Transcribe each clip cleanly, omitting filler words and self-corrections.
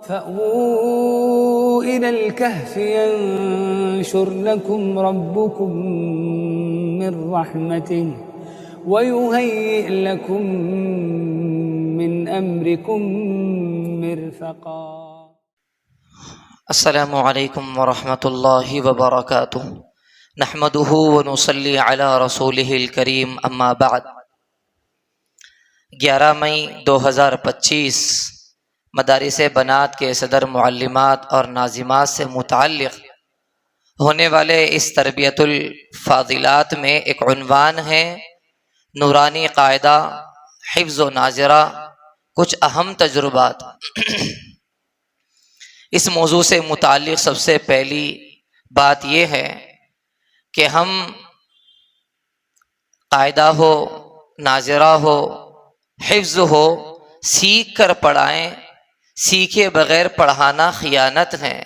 فأووا إلى الكهف ينشر لكم ربكم من رحمته ويهيئ لكم من أمركم مرفقا۔ السلام علیکم ورحمۃ اللہ وبرکاتہ، نحمدہ ونصلی علی رسولہ الکریم، اما بعد۔ 11 مئی 2025 مدارس بنات کے صدر معلمات اور ناظمات سے متعلق ہونے والے اس تربیت الفاضلات میں ایک عنوان ہے نورانی قاعدہ حفظ و ناظرہ، کچھ اہم تجربات۔ اس موضوع سے متعلق سب سے پہلی بات یہ ہے کہ ہم قاعدہ ہو، ناظرہ ہو، حفظ ہو، سیکھ کر پڑھائیں۔ سیکھے بغیر پڑھانا خیانت ہے۔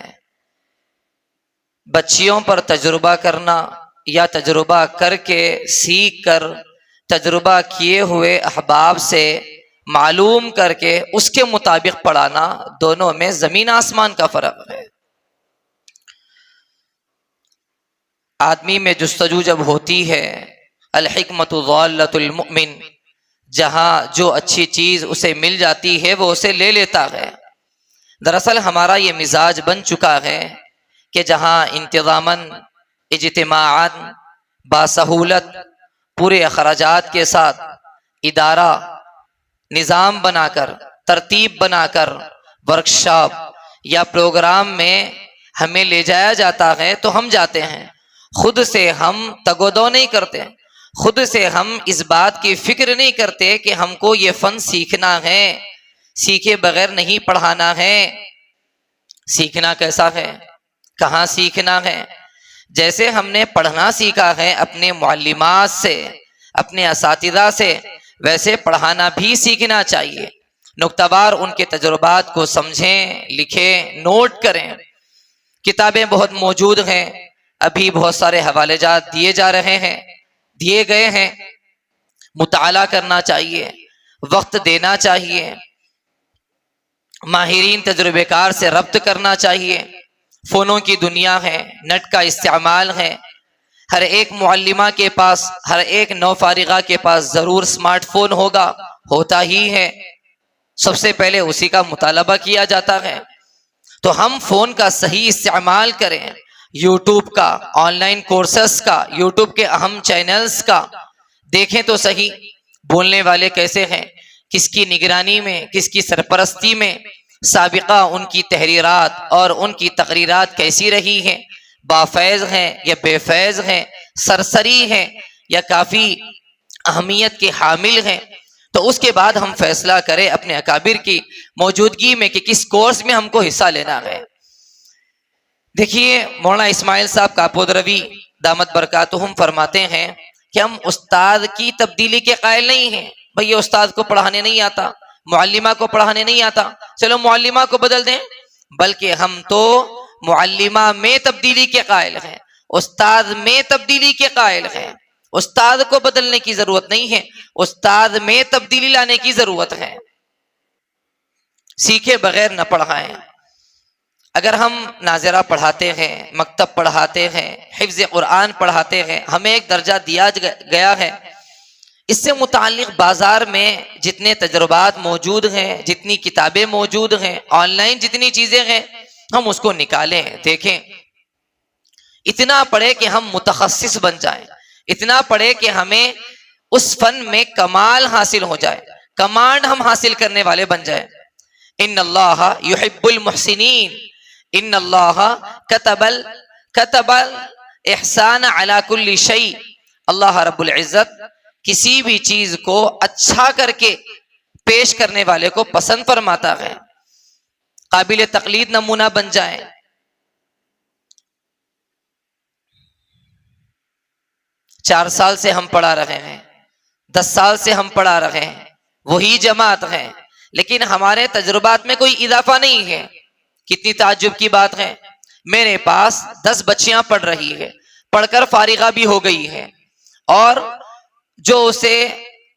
بچیوں پر تجربہ کرنا یا تجربہ کر کے سیکھ کر تجربہ کیے ہوئے احباب سے معلوم کر کے اس کے مطابق پڑھانا، دونوں میں زمین آسمان کا فرق ہے۔ آدمی میں جستجو جب ہوتی ہے، الحکمت ضالۃ المؤمن، جہاں جو اچھی چیز اسے مل جاتی ہے وہ اسے لے لیتا ہے۔ دراصل ہمارا یہ مزاج بن چکا ہے کہ جہاں انتظاماً، اجتماعاً، باسہولت، پورے اخراجات کے ساتھ ادارہ نظام بنا کر، ترتیب بنا کر ورکشاپ یا پروگرام میں ہمیں لے جایا جاتا ہے تو ہم جاتے ہیں۔ خود سے ہم تگودو نہیں کرتے، خود سے ہم اس بات کی فکر نہیں کرتے کہ ہم کو یہ فن سیکھنا ہے، سیکھے بغیر نہیں پڑھانا ہے۔ سیکھنا کیسا ہے؟ کہاں سیکھنا ہے؟ جیسے ہم نے پڑھنا سیکھا ہے اپنے معلمات سے، اپنے اساتذہ سے، ویسے پڑھانا بھی سیکھنا چاہیے۔ نکتہ وار ان کے تجربات کو سمجھیں، لکھیں، نوٹ کریں۔ کتابیں بہت موجود ہیں، ابھی بہت سارے حوالے جات دیے گئے ہیں۔ مطالعہ کرنا چاہیے، وقت دینا چاہیے، ماہرین تجربے کار سے ربط کرنا چاہیے۔ فونوں کی دنیا ہے، نیٹ کا استعمال ہے، ہر ایک معلمہ کے پاس، ہر ایک نو فارغہ کے پاس ضرور سمارٹ فون ہوتا ہی ہے۔ سب سے پہلے اسی کا مطالبہ کیا جاتا ہے، تو ہم فون کا صحیح استعمال کریں۔ یوٹیوب کا، آن لائن کورسز کا، یوٹیوب کے اہم چینلز کا دیکھیں تو صحیح، بولنے والے کیسے ہیں، کس کی نگرانی میں، کس کی سرپرستی میں سابقہ ان کی تحریرات اور ان کی تقریرات کیسی رہی ہیں، بافیض ہیں یا بے فیض ہیں، سرسری ہیں یا کافی اہمیت کے حامل ہیں۔ تو اس کے بعد ہم فیصلہ کریں اپنے اکابر کی موجودگی میں کہ کس کورس میں ہم کو حصہ لینا ہے۔ دیکھیے مولانا اسماعیل صاحب کاپودروی دامت برکاتہم فرماتے ہیں کہ ہم استاد کی تبدیلی کے قائل نہیں ہیں۔ بھئی یہ استاد کو پڑھانے نہیں آتا، معلمہ کو پڑھانے نہیں آتا، چلو معلمہ کو بدل دیں، بلکہ ہم تو معلمہ میں تبدیلی کے قائل ہیں، استاد میں تبدیلی کے قائل ہیں۔ استاد کو بدلنے کی ضرورت نہیں ہے، استاد میں تبدیلی لانے کی ضرورت ہے۔ سیکھے بغیر نہ پڑھائیں۔ اگر ہم ناظرہ پڑھاتے ہیں، مکتب پڑھاتے ہیں، حفظ قرآن پڑھاتے ہیں، ہمیں ایک درجہ دیا گیا ہے، اس سے متعلق بازار میں جتنے تجربات موجود ہیں، جتنی کتابیں موجود ہیں، آن لائن جتنی چیزیں ہیں، ہم اس کو نکالیں، دیکھیں۔ اتنا پڑھے کہ ہم متخصص بن جائیں، اتنا پڑھے کہ ہمیں اس فن میں کمال حاصل ہو جائے، کمانڈ ہم حاصل کرنے والے بن جائیں۔ ان اللہ یحب المحسنین، ان اللہ کتب الاحسان علی کل شیء۔ اللہ رب العزت کسی بھی چیز کو اچھا کر کے پیش کرنے والے کو پسند فرماتا ہے، قابل تقلید نمونہ بن جائیں۔ 4 سال سے ہم پڑھا رہے ہیں، 10 سال سے ہم پڑھا رہے ہیں، وہی جماعت ہے، لیکن ہمارے تجربات میں کوئی اضافہ نہیں ہے۔ کتنی تعجب کی بات ہے، میرے پاس 10 بچیاں پڑھ رہی ہے، پڑھ کر فارغہ بھی ہو گئی ہے، اور جو اسے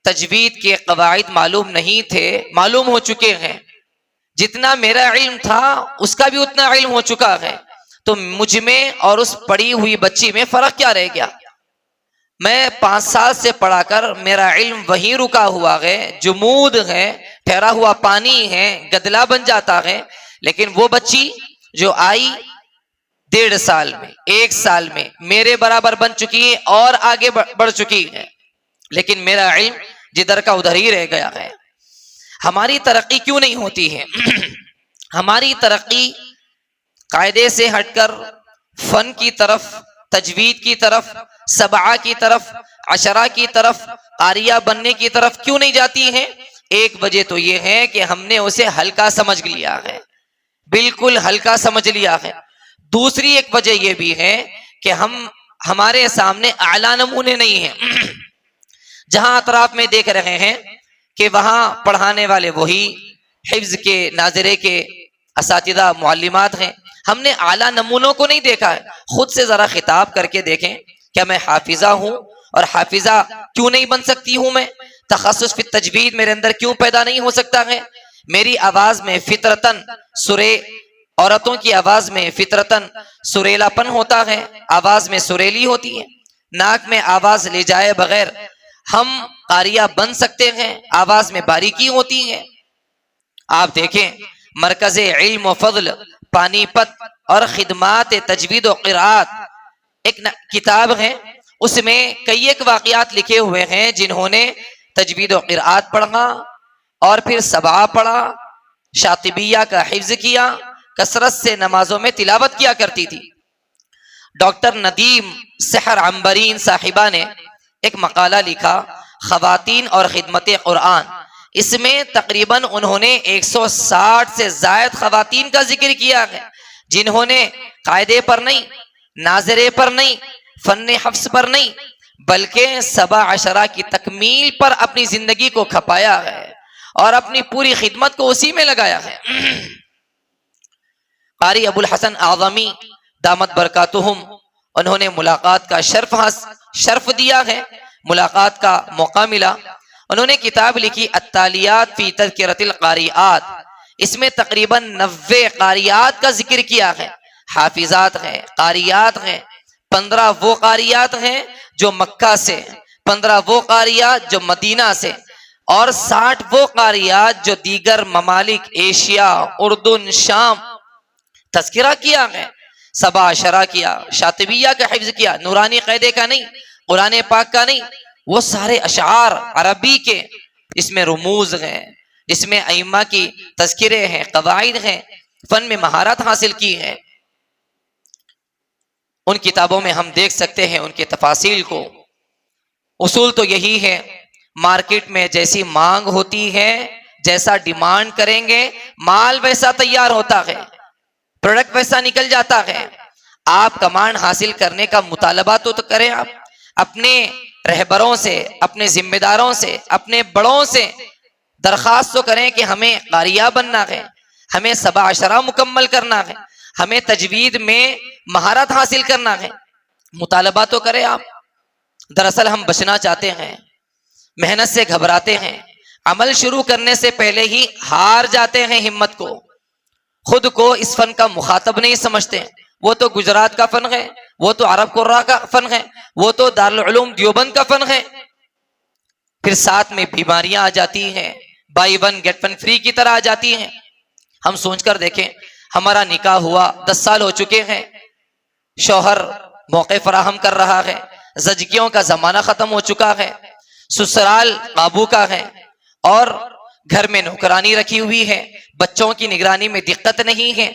تجوید کے قواعد معلوم نہیں تھے معلوم ہو چکے ہیں، جتنا میرا علم تھا اس کا بھی اتنا علم ہو چکا ہے، تو مجھ میں اور اس پڑھی ہوئی بچی میں فرق کیا رہ گیا؟ میں 5 سال سے پڑھا کر میرا علم وہیں رکا ہوا ہے، جمود ہے، ٹھہرا ہوا پانی ہے، گدلا بن جاتا ہے، لیکن وہ بچی جو آئی 1.5 سال میں 1 سال میں میرے برابر بن چکی ہے اور آگے بڑھ چکی ہے، لیکن میرا علم جدھر کا ادھر ہی رہ گیا ہے۔ ہماری ترقی کیوں نہیں ہوتی ہے؟ ہماری ترقی قاعدے سے ہٹ کر فن کی طرف، تجوید کی طرف، سبعہ کی طرف، عشرہ کی طرف، قاریہ بننے کی طرف کیوں نہیں جاتی ہے؟ ایک وجہ تو یہ ہے کہ ہم نے اسے ہلکا سمجھ لیا ہے، بالکل ہلکا سمجھ لیا ہے۔ دوسری ایک وجہ یہ بھی ہے کہ ہمارے سامنے اعلیٰ نمونے نہیں ہیں۔ جہاں اطراف میں دیکھ رہے ہیں کہ وہاں پڑھانے والے وہی حفظ کے ناظرے کے اساتذہ معلمات ہیں، ہم نے اعلیٰ نمونوں کو نہیں دیکھا ہے۔ خود سے ذرا خطاب کر کے دیکھیں، کیا میں حافظہ ہوں؟ اور حافظہ کیوں نہیں بن سکتی ہوں میں؟ تخصص فی التجوید میرے اندر کیوں پیدا نہیں ہو سکتا ہے؟ میری آواز میں فطرتاً عورتوں کی آواز میں فطرتاً سریلا پن ہوتا ہے، آواز میں سریلی ہوتی ہے، ناک میں آواز لے جائے بغیر ہم قاریہ بن سکتے ہیں، آواز میں باریکی ہوتی ہے۔ آپ دیکھیں مرکز علم و فضل پانی پت اور خدمات تجوید و قراءت ایک کتاب ہے، اس میں کئی ایک واقعات لکھے ہوئے ہیں جنہوں نے تجوید و قراءت پڑھا اور پھر سبعہ پڑھا، شاطبیہ کا حفظ کیا، کثرت سے نمازوں میں تلاوت کیا کرتی تھی۔ ڈاکٹر ندیم سحر عنبرین صاحبہ نے ایک مقالہ لکھا، خواتین اور خدمت قرآن، اس میں تقریباً انہوں نے 160 سے زائد خواتین کا ذکر کیا ہے جنہوں نے قاعدے پر نہیں، ناظرے پر نہیں، فن حفظ پر نہیں، بلکہ 7 عشرہ کی تکمیل پر اپنی زندگی کو کھپایا ہے اور اپنی پوری خدمت کو اسی میں لگایا ہے۔ قاری ابو الحسن اعظمی دامت برکاتہم، انہوں نے ملاقات کا شرف دیا ہے، ملاقات کا موقع ملا۔ انہوں نے کتاب لکھی التالیات فی تذکرۃ القاریات، اس میں تقریباً 90 قاریات کا ذکر کیا ہے، حافظات ہیں، قاریات ہیں۔ 15 وہ قاریات ہیں جو مکہ سے، 15 وہ قاریات جو مدینہ سے، اور 60 وہ قاریات جو دیگر ممالک ایشیا، اردن، شام، تذکرہ کیا ہے، 7 عشرہ کیا، شاطبیہ کا حفظ کیا، نورانی قاعدے کا نہیں، قرآن پاک کا نہیں، وہ سارے اشعار عربی کے، اس میں رموز ہیں، اس میں ائمہ کی تذکرے ہیں، قواعد ہیں، فن میں مہارت حاصل کی ہے۔ ان کتابوں میں ہم دیکھ سکتے ہیں ان کے تفاصیل کو۔ اصول تو یہی ہے، مارکیٹ میں جیسی مانگ ہوتی ہے، جیسا ڈیمانڈ کریں گے مال ویسا تیار ہوتا ہے، پروڈکٹ ویسا نکل جاتا ہے۔ آپ کمانڈ حاصل کرنے کا مطالبہ تو کریں، آپ اپنے رہبروں سے، اپنے ذمہ داروں سے، اپنے بڑوں سے درخواست تو کریں کہ ہمیں قاریہ بننا ہے، ہمیں 7 عشرہ مکمل کرنا ہے، ہمیں تجوید میں مہارت حاصل کرنا ہے، مطالبہ تو کریں آپ۔ دراصل ہم بچنا چاہتے ہیں، محنت سے گھبراتے ہیں، عمل شروع کرنے سے پہلے ہی ہار جاتے ہیں ہمت کو، خود کو اس فن کا مخاطب نہیں سمجھتے۔ وہ تو گجرات کا فن ہے، وہ تو عرب قرہ کا فن ہے، وہ تو دارالعلوم دیوبند کا فن ہے۔ پھر ساتھ میں بیماریاں آ جاتی ہیں، buy one get one free کی طرح آ جاتی ہیں۔ ہم سوچ کر دیکھیں، ہمارا نکاح ہوا 10 سال ہو چکے ہیں، شوہر موقع فراہم کر رہا ہے، زچگیوں کا زمانہ ختم ہو چکا ہے، سسرال قابو کا ہے، اور گھر میں نوکرانی رکھی ہوئی ہے، بچوں کی نگرانی میں دقت نہیں ہے،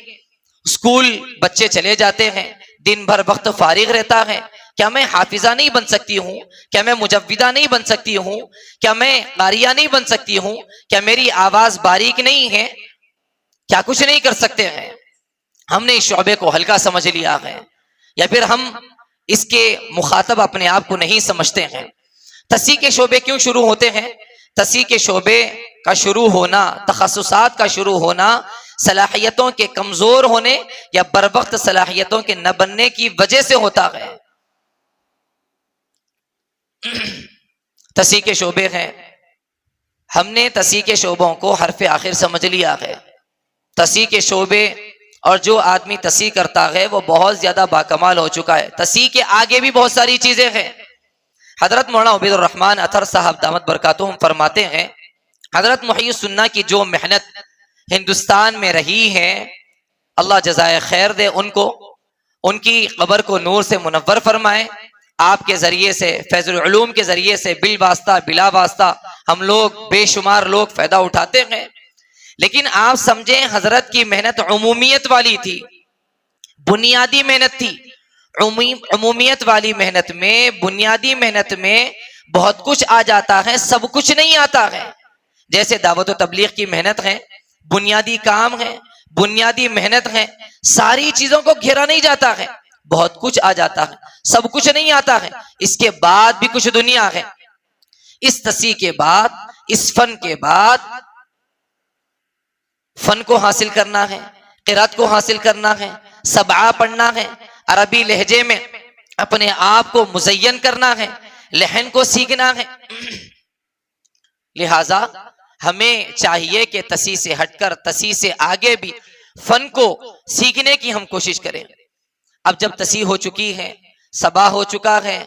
اسکول بچے چلے جاتے ہیں، دن بھر وقت فارغ رہتا ہے۔ کیا میں حافظہ نہیں بن سکتی ہوں؟ کیا میں مجودہ نہیں بن سکتی ہوں؟ کیا میں قاریہ نہیں بن سکتی ہوں؟ کیا میری آواز باریک نہیں ہے؟ کیا کچھ نہیں کر سکتے ہیں؟ ہم نے اس شعبے کو ہلکا سمجھ لیا ہے، یا پھر ہم اس کے مخاطب اپنے آپ کو نہیں سمجھتے ہیں۔ تصحیح کے شعبے کیوں شروع ہوتے ہیں؟ تصحیح کے شعبے کا شروع ہونا، تخصصات کا شروع ہونا، صلاحیتوں کے کمزور ہونے یا بر وقت صلاحیتوں کے نہ بننے کی وجہ سے ہوتا ہے۔ تصحیح کے شعبے ہیں، ہم نے تصحیح کے شعبوں کو حرف آخر سمجھ لیا ہے، تصحیح کے شعبے اور جو آدمی تصحیح کرتا ہے وہ بہت زیادہ باکمال ہو چکا ہے. تصحیح کے آگے بھی بہت ساری چیزیں ہیں. حضرت مولانا عبید الرحمن اطہر صاحب دامت برکاتہم فرماتے ہیں حضرت محی السنہ کی جو محنت ہندوستان میں رہی ہے اللہ جزائے خیر دے ان کو، ان کی قبر کو نور سے منور فرمائے. آپ کے ذریعے سے فیض العلوم کے ذریعے سے بالواسطہ بلا واسطہ ہم لوگ بے شمار لوگ فائدہ اٹھاتے ہیں. لیکن آپ سمجھیں حضرت کی محنت عمومیت والی تھی، بنیادی محنت تھی. عمومیت والی محنت میں، بنیادی محنت میں بہت کچھ آ جاتا ہے، سب کچھ نہیں آتا ہے. جیسے دعوت و تبلیغ کی محنت ہے، بنیادی کام ہے، بنیادی محنت ہے، ساری چیزوں کو گھیرا نہیں جاتا ہے، بہت کچھ آ جاتا ہے، سب کچھ نہیں آتا ہے. اس کے بعد بھی کچھ دنیا ہے. اس تصحیح کے بعد، اس فن کے بعد فن کو حاصل کرنا ہے، قرات کو حاصل کرنا ہے، سبعہ پڑھنا ہے، عربی لہجے میں اپنے آپ کو مزین کرنا ہے، لحن کو سیکھنا ہے. لہذا ہمیں چاہیے کہ تصحیح سے ہٹ کر، تصحیح سے آگے بھی فن کو سیکھنے کی ہم کوشش کریں. اب جب تصحیح ہو چکی ہے، سبا ہو چکا ہے،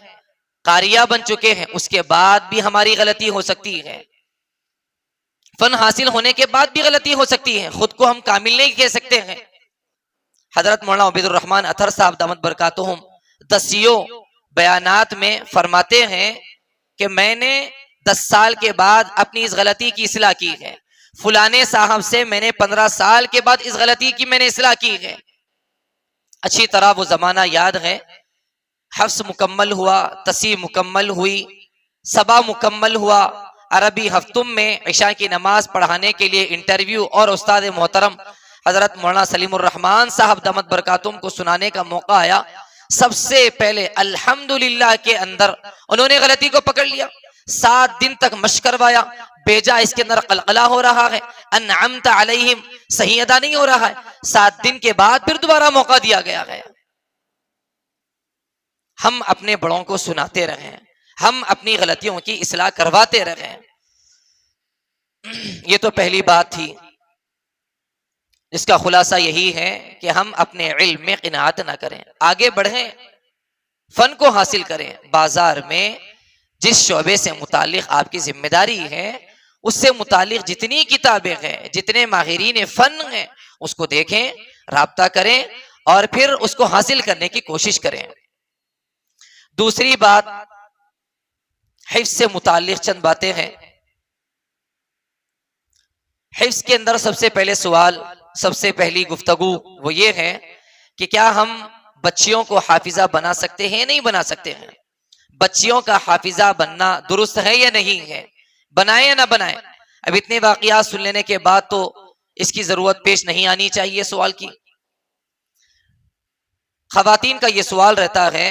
قاریہ بن چکے ہیں، اس کے بعد بھی ہماری غلطی ہو سکتی ہے. فن حاصل ہونے کے بعد بھی غلطی ہو سکتی ہے، خود کو ہم کامل نہیں کہہ سکتے ہیں. حضرت مولانا عبید الرحمن اطہر صاحب دامت برکاتہم تصحیح بیانات میں فرماتے ہیں کہ میں نے 10 سال کے بعد اپنی اس غلطی کی اصلاح کی ہے، فلانے صاحب سے میں نے 15 سال کے بعد اس غلطی کی میں نے اصلاح کی ہے. اچھی طرح وہ زمانہ یاد ہے، حفظ مکمل ہوا، تصحیح مکمل ہوئی، سبا مکمل ہوا. عربی ہفتم میں عشاء کی نماز پڑھانے کے لیے انٹرویو اور استاد محترم حضرت مولانا سلیم الرحمان صاحب دامت برکاتہم کو سنانے کا موقع آیا. سب سے پہلے الحمدللہ کے اندر انہوں نے غلطی کو پکڑ لیا، 7 دن تک مشق کروایا، بیجا اس کے اندر قلقلہ ہو رہا ہے، انعمت علیہم صحیح ادا نہیں ہو رہا ہے. 7 دن کے بعد پھر دوبارہ موقع دیا گیا ہے. ہم اپنے بڑوں کو سناتے رہیں، ہم اپنی غلطیوں کی اصلاح کرواتے رہیں. یہ تو پہلی بات تھی، جس کا خلاصہ یہی ہے کہ ہم اپنے علم میں قناعت نہ کریں، آگے بڑھیں، فن کو حاصل کریں. بازار میں جس شعبے سے متعلق آپ کی ذمہ داری ہے، اس سے متعلق جتنی کتابیں ہیں، جتنے ماہرین فن ہیں، اس کو دیکھیں، رابطہ کریں اور پھر اس کو حاصل کرنے کی کوشش کریں. دوسری بات، حفظ سے متعلق چند باتیں ہیں. حفظ کے اندر سب سے پہلے سوال، سب سے پہلی گفتگو وہ یہ ہے کہ کیا ہم بچیوں کو حافظہ بنا سکتے ہیں؟ نہیں بنا سکتے ہیں. بچیوں کا حافظہ بننا درست ہے یا نہیں ہے؟ بنائیں یا نہ بنائیں؟ اب اتنے واقعات سن لینے کے بعد تو اس کی ضرورت پیش نہیں آنی چاہیے سوال کی. خواتین کا یہ سوال رہتا ہے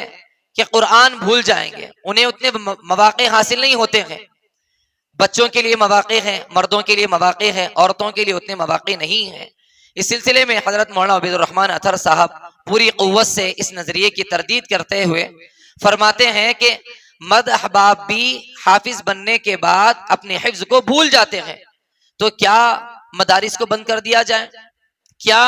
کہ قرآن بھول جائیں گے، انہیں اتنے مواقع حاصل نہیں ہوتے ہیں. بچوں کے لیے مواقع ہیں، مردوں کے لیے مواقع ہیں، عورتوں کے لیے اتنے مواقع نہیں ہیں. اس سلسلے میں حضرت مولانا عبید الرحمن اطہر صاحب پوری قوت سے اس نظریے کی تردید کرتے ہوئے فرماتے ہیں کہ مرد احباب بھی حافظ بننے کے بعد اپنے حفظ کو بھول جاتے ہیں. تو کیا مدارس کو بند کر دیا جائے؟ کیا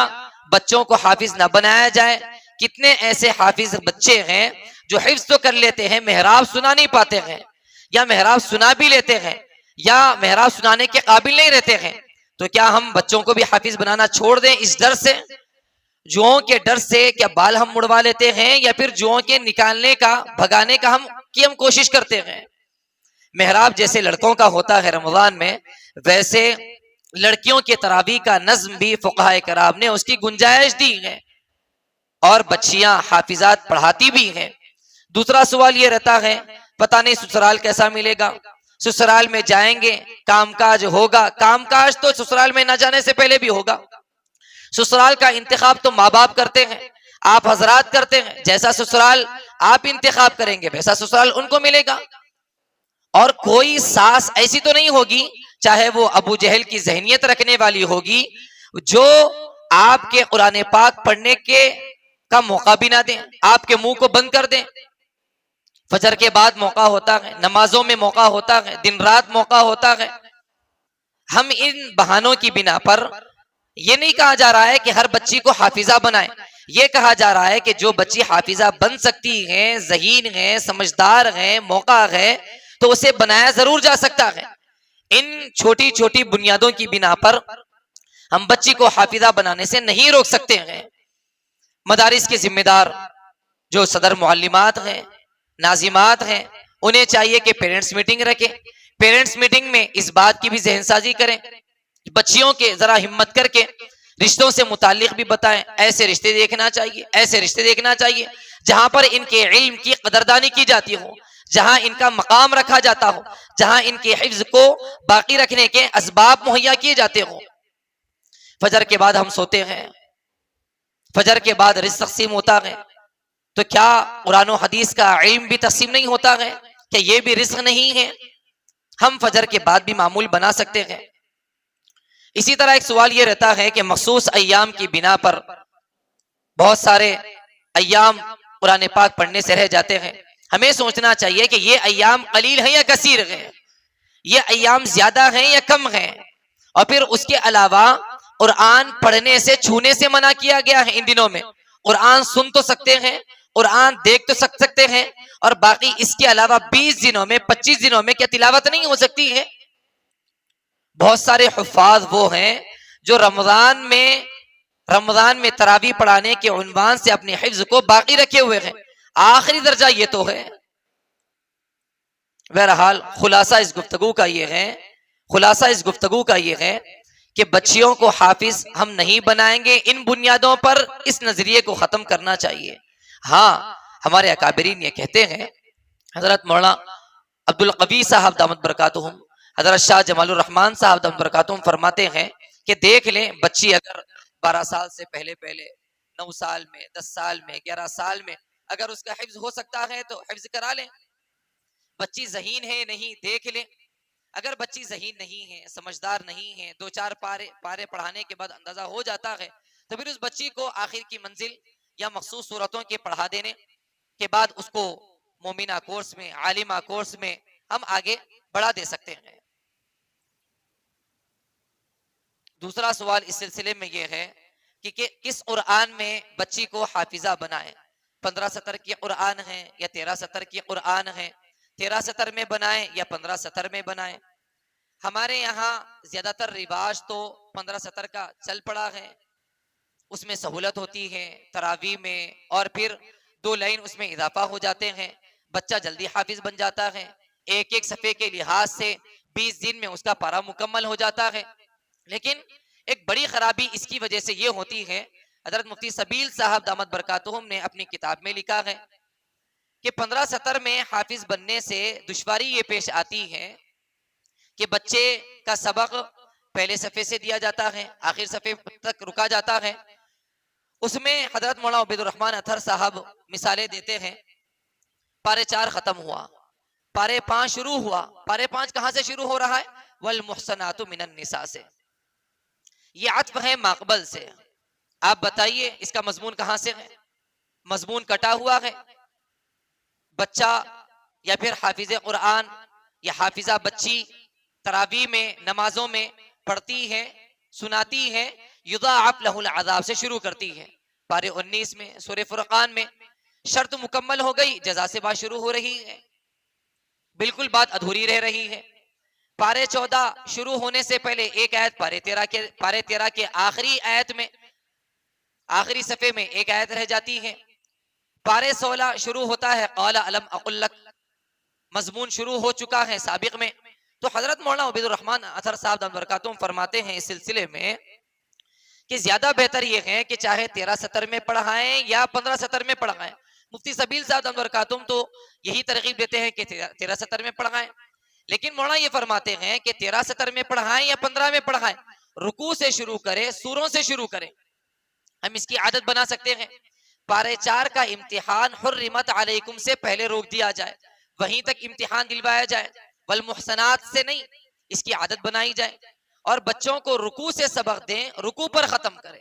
بچوں کو حافظ نہ بنایا جائے؟ کتنے ایسے حافظ بچے ہیں جو حفظ تو کر لیتے ہیں، محراب سنا نہیں پاتے ہیں، یا محراب سنا بھی لیتے ہیں یا محراب سنانے کے قابل نہیں رہتے ہیں. تو کیا ہم بچوں کو بھی حافظ بنانا چھوڑ دیں اس ڈر سے، جوؤں کے ڈر سے؟ کیا بال ہم مڑوا لیتے ہیں یا پھر جوؤں کے نکالنے کا، بھگانے کا ہم کوشش کرتے ہیں؟ محراب جیسے لڑکوں کا ہوتا ہے رمضان میں، ویسے لڑکیوں کے تراویح کا نظم بھی فقہائے کرام نے اس کی گنجائش دی ہے اور بچیاں حافظات پڑھاتی بھی ہیں. دوسرا سوال یہ رہتا ہے پتہ نہیں سسرال کیسا ملے گا، سسرال میں جائیں گے کام کاج ہوگا. کام کاج تو سسرال میں نہ جانے سے پہلے بھی ہوگا. سسرال کا انتخاب تو ماں باپ کرتے ہیں، آپ حضرات کرتے ہیں. جیسا سسرال آپ انتخاب کریں گے ویسا سسرال ان کو ملے گا. اور کوئی ساس ایسی تو نہیں ہوگی، چاہے وہ ابو جہل کی ذہنیت رکھنے والی ہوگی، جو آپ کے قرآن پاک پڑھنے کا موقع بھی نہ دیں، آپ کے منہ کو بند کر دیں. فجر کے بعد موقع ہوتا ہے، نمازوں میں موقع ہوتا ہے، دن رات موقع ہوتا ہے. ہم ان بہانوں کی بنا پر یہ نہیں کہا جا رہا ہے کہ ہر بچی کو حافظہ بنائے، یہ کہا جا رہا ہے کہ جو بچی حافظہ بن سکتی ہیں، ذہین ہیں، سمجھدار ہیں، موقع ہے، تو اسے بنایا ضرور جا سکتا ہے۔ ان چھوٹی چھوٹی بنیادوں کی بنا پر ہم بچی کو حافظہ بنانے سے نہیں روک سکتے ہیں۔ مدارس کے ذمہ دار جو صدر معلمات ہیں، ناظمات ہیں، انہیں چاہیے کہ پیرنٹس میٹنگ رکھیں، پیرنٹس میٹنگ میں اس بات کی بھی ذہن سازی کریں، بچیوں کے ذرا ہمت کر کے رشتوں سے متعلق بھی بتائیں، ایسے رشتے دیکھنا چاہیے، ایسے رشتے دیکھنا چاہیے جہاں پر ان کے علم کی قدردانی کی جاتی ہو، جہاں ان کا مقام رکھا جاتا ہو، جہاں ان کے حفظ کو باقی رکھنے کے اسباب مہیا کیے جاتے ہوں۔ فجر کے بعد ہم سوتے ہیں، فجر کے بعد رزق تقسیم ہوتا ہے، تو کیا قرآن و حدیث کا علم بھی تقسیم نہیں ہوتا ہے؟ کہ یہ بھی رزق نہیں ہے؟ ہم فجر کے بعد بھی معمول بنا سکتے ہیں۔ اسی طرح ایک سوال یہ رہتا ہے کہ مخصوص ایام کی بنا پر بہت سارے ایام قرآن پاک پڑھنے سے رہ جاتے ہیں۔ ہمیں سوچنا چاہیے کہ یہ ایام قلیل ہیں یا کثیر ہیں، یہ ایام زیادہ ہیں یا کم ہیں، اور پھر اس کے علاوہ قرآن پڑھنے سے، چھونے سے منع کیا گیا ہے۔ ان دنوں میں قرآن سن تو سکتے ہیں، قرآن دیکھ تو سکتے ہیں، اور باقی اس کے علاوہ 20 دنوں میں، 25 دنوں میں کیا تلاوت نہیں ہو سکتی ہے؟ بہت سارے حفاظ وہ ہیں جو رمضان میں تراویح پڑھانے کے عنوان سے اپنے حفظ کو باقی رکھے ہوئے ہیں۔ آخری درجہ یہ تو ہے۔ بہرحال خلاصہ اس گفتگو کا یہ ہے کہ بچیوں کو حافظ ہم نہیں بنائیں گے، ان بنیادوں پر اس نظریے کو ختم کرنا چاہیے۔ ہاں، ہمارے اکابرین یہ کہتے ہیں، حضرت مولانا عبد القوی صاحب دامت برکاتہم، حضرت شاہ جمال الرحمان صاحب دامت برکاتہم فرماتے ہیں کہ دیکھ لیں بچی اگر 12 سال سے پہلے 9 سال میں، 10 سال میں، 11 سال میں اگر اس کا حفظ ہو سکتا ہے تو حفظ کرا لیں۔ بچی ذہین ہے نہیں دیکھ لیں، اگر بچی ذہین نہیں ہے، سمجھدار نہیں ہے، 2-4 پارے پڑھانے کے بعد اندازہ ہو جاتا ہے، تو پھر اس بچی کو آخر کی منزل یا مخصوص صورتوں کے پڑھا دینے کے بعد اس کو مومنہ کورس میں، عالمہ کورس میں ہم آگے بڑھا دے سکتے ہیں۔ دوسرا سوال اس سلسلے میں یہ ہے کہ کس قرآن میں بچی کو حافظہ بنائیں؟ 15 سطر کی قرآن ہے یا 13 سطر کی قرآن ہے؟ 13 سطر میں بنائیں یا 15 سطر میں بنائیں؟ ہمارے یہاں زیادہ تر رواج تو 15 سطر کا چل پڑا ہے، اس میں سہولت ہوتی ہے تراویح میں، اور پھر 2 لائن اس میں اضافہ ہو جاتے ہیں، بچہ جلدی حافظ بن جاتا ہے، ایک صفحے کے لحاظ سے 20 دن میں اس کا پارا مکمل ہو جاتا ہے۔ لیکن ایک بڑی خرابی اس کی وجہ سے یہ ہوتی ہے، حضرت مفتی سبیل صاحب دامت برکاتہم نے اپنی کتاب میں لکھا ہے کہ 15 سطر میں حافظ بننے سے دشواری یہ پیش آتی ہے کہ بچے کا سبق پہلے صفحے سے دیا جاتا ہے، آخر صفحے تک رکا جاتا ہے، اس میں حضرت مولانا عبید الرحمن اطہر صاحب مثالیں دیتے ہیں، پارے 4 ختم ہوا، پارے 5 شروع ہوا، پارے 5 کہاں سے شروع ہو رہا ہے؟ والمحصنات من النساء سے، یہ عطف ہے ماقبل سے۔ آپ بتائیے اس کا مضمون کہاں سے ہے؟ مضمون کٹا ہوا ہے۔ بچہ یا پھر حافظ قرآن یا حافظہ بچی تراویح میں، نمازوں میں پڑھتی ہے، سناتی ہے، یضاعف لہ العذاب سے شروع کرتی ہے، پارے 19 میں، سورہ فرقان میں شرط مکمل ہو گئی، جزا سے بات شروع ہو رہی ہے، بالکل بات ادھوری رہ رہی ہے۔ پارے 14 شروع ہونے سے پہلے ایک آیت پارے 13 کے آخری آیت میں، آخری صفحے میں ایک آیت رہ جاتی ہے۔ پارے 16 شروع ہوتا ہے قال الم اقل لک، مضمون شروع ہو چکا ہے سابق میں۔ تو حضرت مولانا عبید الرحمن اطہر صاحب دامت برکاتہم فرماتے ہیں اس سلسلے میں کہ زیادہ بہتر یہ ہے کہ چاہے 13 سطر میں پڑھائیں یا 15 سطر میں پڑھائیں۔ مفتی سبیل صاحب دامت برکاتہم تو یہی ترغیب دیتے ہیں کہ 13 سطر میں پڑھائیں، لیکن مولانا یہ فرماتے ہیں کہ 13 سطر میں پڑھائیں یا 15 میں پڑھائیں، رکوع سے شروع کریں، سوروں سے شروع کریں، ہم اس کی عادت بنا سکتے ہیں۔ پارے 4 کا امتحان حرمت علیکم سے پہلے روک دیا جائے، وہیں تک امتحان دلوایا جائے، والمحسنات سے نہیں، اس کی عادت بنائی جائے، اور بچوں کو رکوع سے سبق دیں، رکوع پر ختم کریں،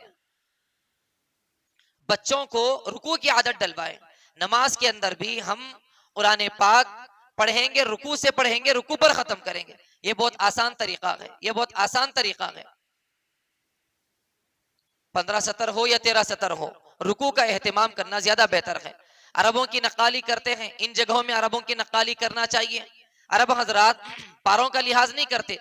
بچوں کو رکوع کی عادت ڈلوائیں۔ نماز کے اندر بھی ہم قرآن پاک پڑھیں گے، رکوع سے پڑھیں گے، رکوع پر ختم کریں گے، یہ بہت آسان طریقہ ہے، یہ بہت آسان طریقہ ہے۔ 15 سطر ہو یا 13 سطر ہو، رکوع کا اہتمام کرنا زیادہ بہتر ہے۔ عربوں کی نقالی کرتے ہیں، ان جگہوں میں عربوں کی نقالی کرنا چاہیے۔ عرب حضرات پاروں کا لحاظ نہیں کرتے،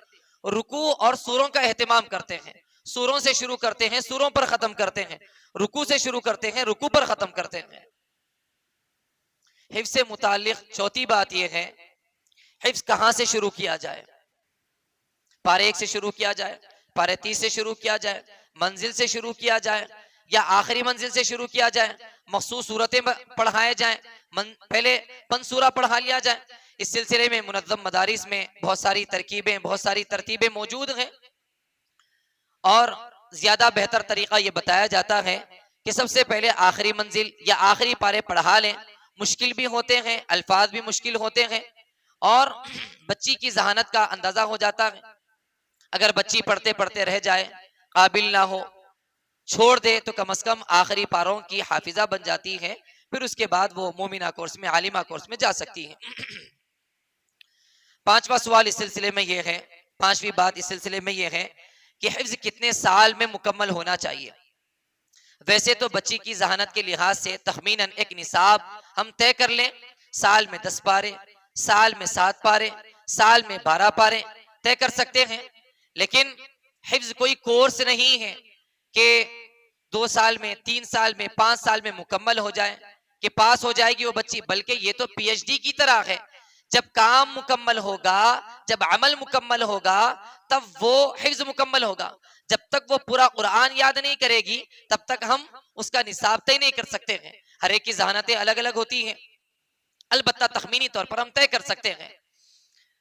رکوع اور سوروں کا اہتمام کرتے ہیں، سوروں سے شروع کرتے ہیں، سوروں پر ختم کرتے ہیں، رکوع سے شروع کرتے ہیں، رکوع پر ختم کرتے ہیں۔ حفظ سے متعلق چوتھی بات یہ ہے، حفظ کہاں سے شروع کیا جائے؟ پارے 1 سے شروع کیا جائے، پارے 30 سے شروع کیا جائے، منزل سے شروع کیا جائے، یا آخری منزل سے شروع کیا جائے، مخصوص صورتیں پڑھائے جائیں، پہلے سورہ پڑھا لیا جائے۔ اس سلسلے میں منظم مدارس میں بہت ساری ترکیبیں، بہت ساری ترتیبیں موجود ہیں، اور زیادہ بہتر طریقہ یہ بتایا جاتا ہے کہ سب سے پہلے آخری منزل یا آخری پارے پڑھا لیں۔ مشکل بھی ہوتے ہیں، الفاظ بھی مشکل ہوتے ہیں، اور بچی کی ذہانت کا اندازہ ہو جاتا ہے۔ اگر بچی پڑھتے پڑھتے رہ جائے، قابل نہ ہو، چھوڑ دے، تو کم از کم آخری پاروں کی حافظہ بن جاتی ہے، پھر اس کے بعد وہ مومنہ کورس میں، عالمہ کورس میں جا سکتی ہے۔ 5واں سوال اس سلسلے میں یہ ہے، 5ویں بات اس سلسلے میں یہ ہے کہ حفظ کتنے سال میں مکمل ہونا چاہیے؟ ویسے تو بچی کی ذہانت کے لحاظ سے تخمیناً ایک نصاب ہم طے کر لیں، سال میں 10 پارے، سال میں 7 پارے، سال میں 12 پارے طے کر سکتے ہیں، لیکن حفظ کوئی کورس نہیں ہے کہ 2 سال میں، 3 سال میں، 5 سال میں مکمل ہو جائے کہ پاس ہو جائے گی وہ بچی، بلکہ یہ تو پی ایچ ڈی کی طرح ہے۔ جب کام مکمل ہوگا، جب عمل مکمل ہوگا، تب وہ حفظ مکمل ہوگا۔ جب تک وہ پورا قرآن یاد نہیں کرے گی، تب تک ہم اس کا نصاب طے نہیں کر سکتے ہیں۔ ہر ایک کی ذہانتیں الگ الگ ہوتی ہیں، البتہ تخمینی طور پر ہم طے کر سکتے ہیں۔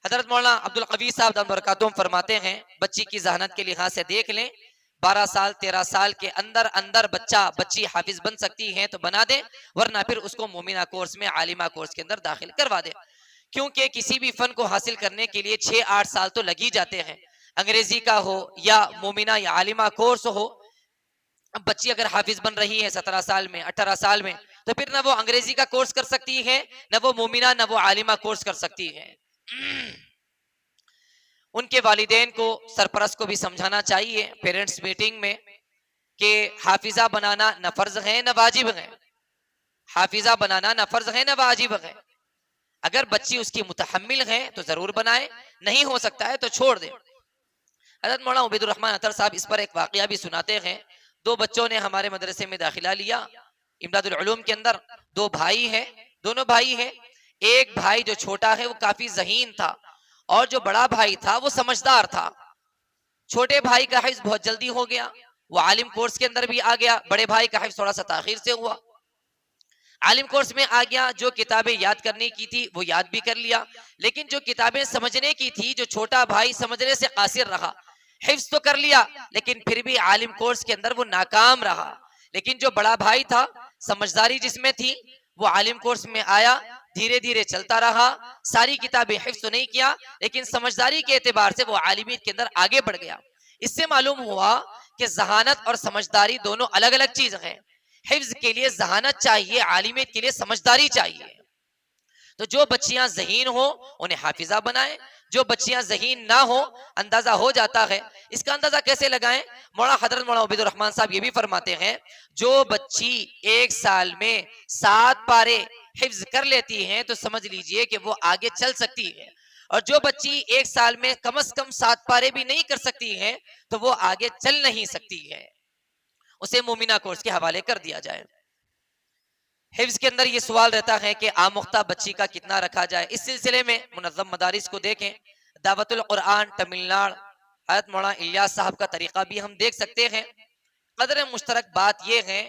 حضرت مولانا عبدالقوی صاحب دامت برکاتہم فرماتے ہیں، بچی کی ذہانت کے لحاظ سے دیکھ لیں، 12 سال 13 سال کے اندر اندر بچی حافظ بن سکتی ہے تو بنا دیں، ورنہ پھر اس کو مومنہ کورس میں، عالمہ کورس کے اندر داخل کروا دیں، کیونکہ کسی بھی فن کو حاصل کرنے کے لیے 6-8 سال تو لگ ہی جاتے ہیں، انگریزی کا ہو یا مومنہ یا عالمہ کورس ہو۔ اب بچی اگر حافظ بن رہی ہے 17 سال میں، 18 سال میں، تو پھر نہ وہ انگریزی کا کورس کر سکتی ہے، نہ وہ مومنہ، نہ وہ عالمہ کورس کر سکتی ہے۔ ان کے والدین کو، سرپرست کو بھی سمجھانا چاہیے پیرنٹس میٹنگ میں کہ حافظہ بنانا نہ فرض ہے نہ واجب ہے، حافظہ بنانا نہ فرض ہے نہ واجب ہے۔ اگر بچی اس کی متحمل ہے تو ضرور بنائے، نہیں ہو سکتا ہے تو چھوڑ دے۔ حضرت مولانا عبید الرحمن اطہر صاحب اس پر ایک واقعہ بھی سناتے ہیں۔ 2 بچوں نے ہمارے مدرسے میں داخلہ لیا، امداد العلوم کے اندر، 2 بھائی ہیں، دونوں بھائی ہیں۔ ایک بھائی جو چھوٹا ہے وہ کافی ذہین تھا، اور جو بڑا بھائی تھا وہ سمجھدار تھا۔ چھوٹے بھائی کا حفظ بہت جلدی ہو گیا، وہ عالم کورس کے اندر بھی آ گیا، بڑے بھائی کا حفظ تھوڑا سا تاخیر سے ہوا۔ عالم کورس میں آ گیا، جو کتابیں یاد کرنے کی تھی وہ یاد بھی کر لیا، لیکن جو کتابیں سمجھنے کی تھی، جو چھوٹا بھائی سمجھنے سے قاصر رہا، حفظ تو کر لیا لیکن پھر بھی عالم کورس کے اندر وہ ناکام رہا۔ لیکن جو بڑا بھائی تھا، سمجھداری جس میں تھی، وہ عالم کورس میں آیا، دھیرے دھیرے چلتا رہا، ساری کتابیں حفظ تو نہیں کیا لیکن سمجھداری کے اعتبار سے وہ عالمیت کے اندر آگے بڑھ گیا۔ اس سے معلوم ہوا کہ ذہانت اور سمجھداری دونوں الگ الگ چیز ہیں۔ حفظ کے لیے ذہانت چاہیے، عالمیت کے لیے سمجھداری چاہیے۔ تو جو بچیاں ذہین ہو انہیں حافظہ بنائیں، جو بچیاں ذہین نہ ہو، اندازہ ہو جاتا ہے۔ اس کا اندازہ کیسے لگائیں؟ حضرت مولانا عبید الرحمن صاحب یہ بھی فرماتے ہیں، جو بچی 1 سال میں 7 پارے حفظ کر لیتی ہیں تو سمجھ لیجئے کہ وہ آگے چل سکتی ہے، اور جو بچی 1 سال میں کم از کم 7 پارے بھی نہیں کر سکتی ہے تو وہ آگے چل نہیں سکتی ہے، اسے مومنہ کورس کے حوالے کر دیا جائے۔ حفظ کے اندر یہ سوال رہتا ہے کہ آموختہ بچی کا کتنا رکھا جائے۔ اس سلسلے میں منظم مدارس کو دیکھیں، دعوت القرآن تمل ناڈو، حضرت مولانا الیاس صاحب کا طریقہ بھی ہم دیکھ سکتے ہیں۔ قدر مشترک بات یہ ہے،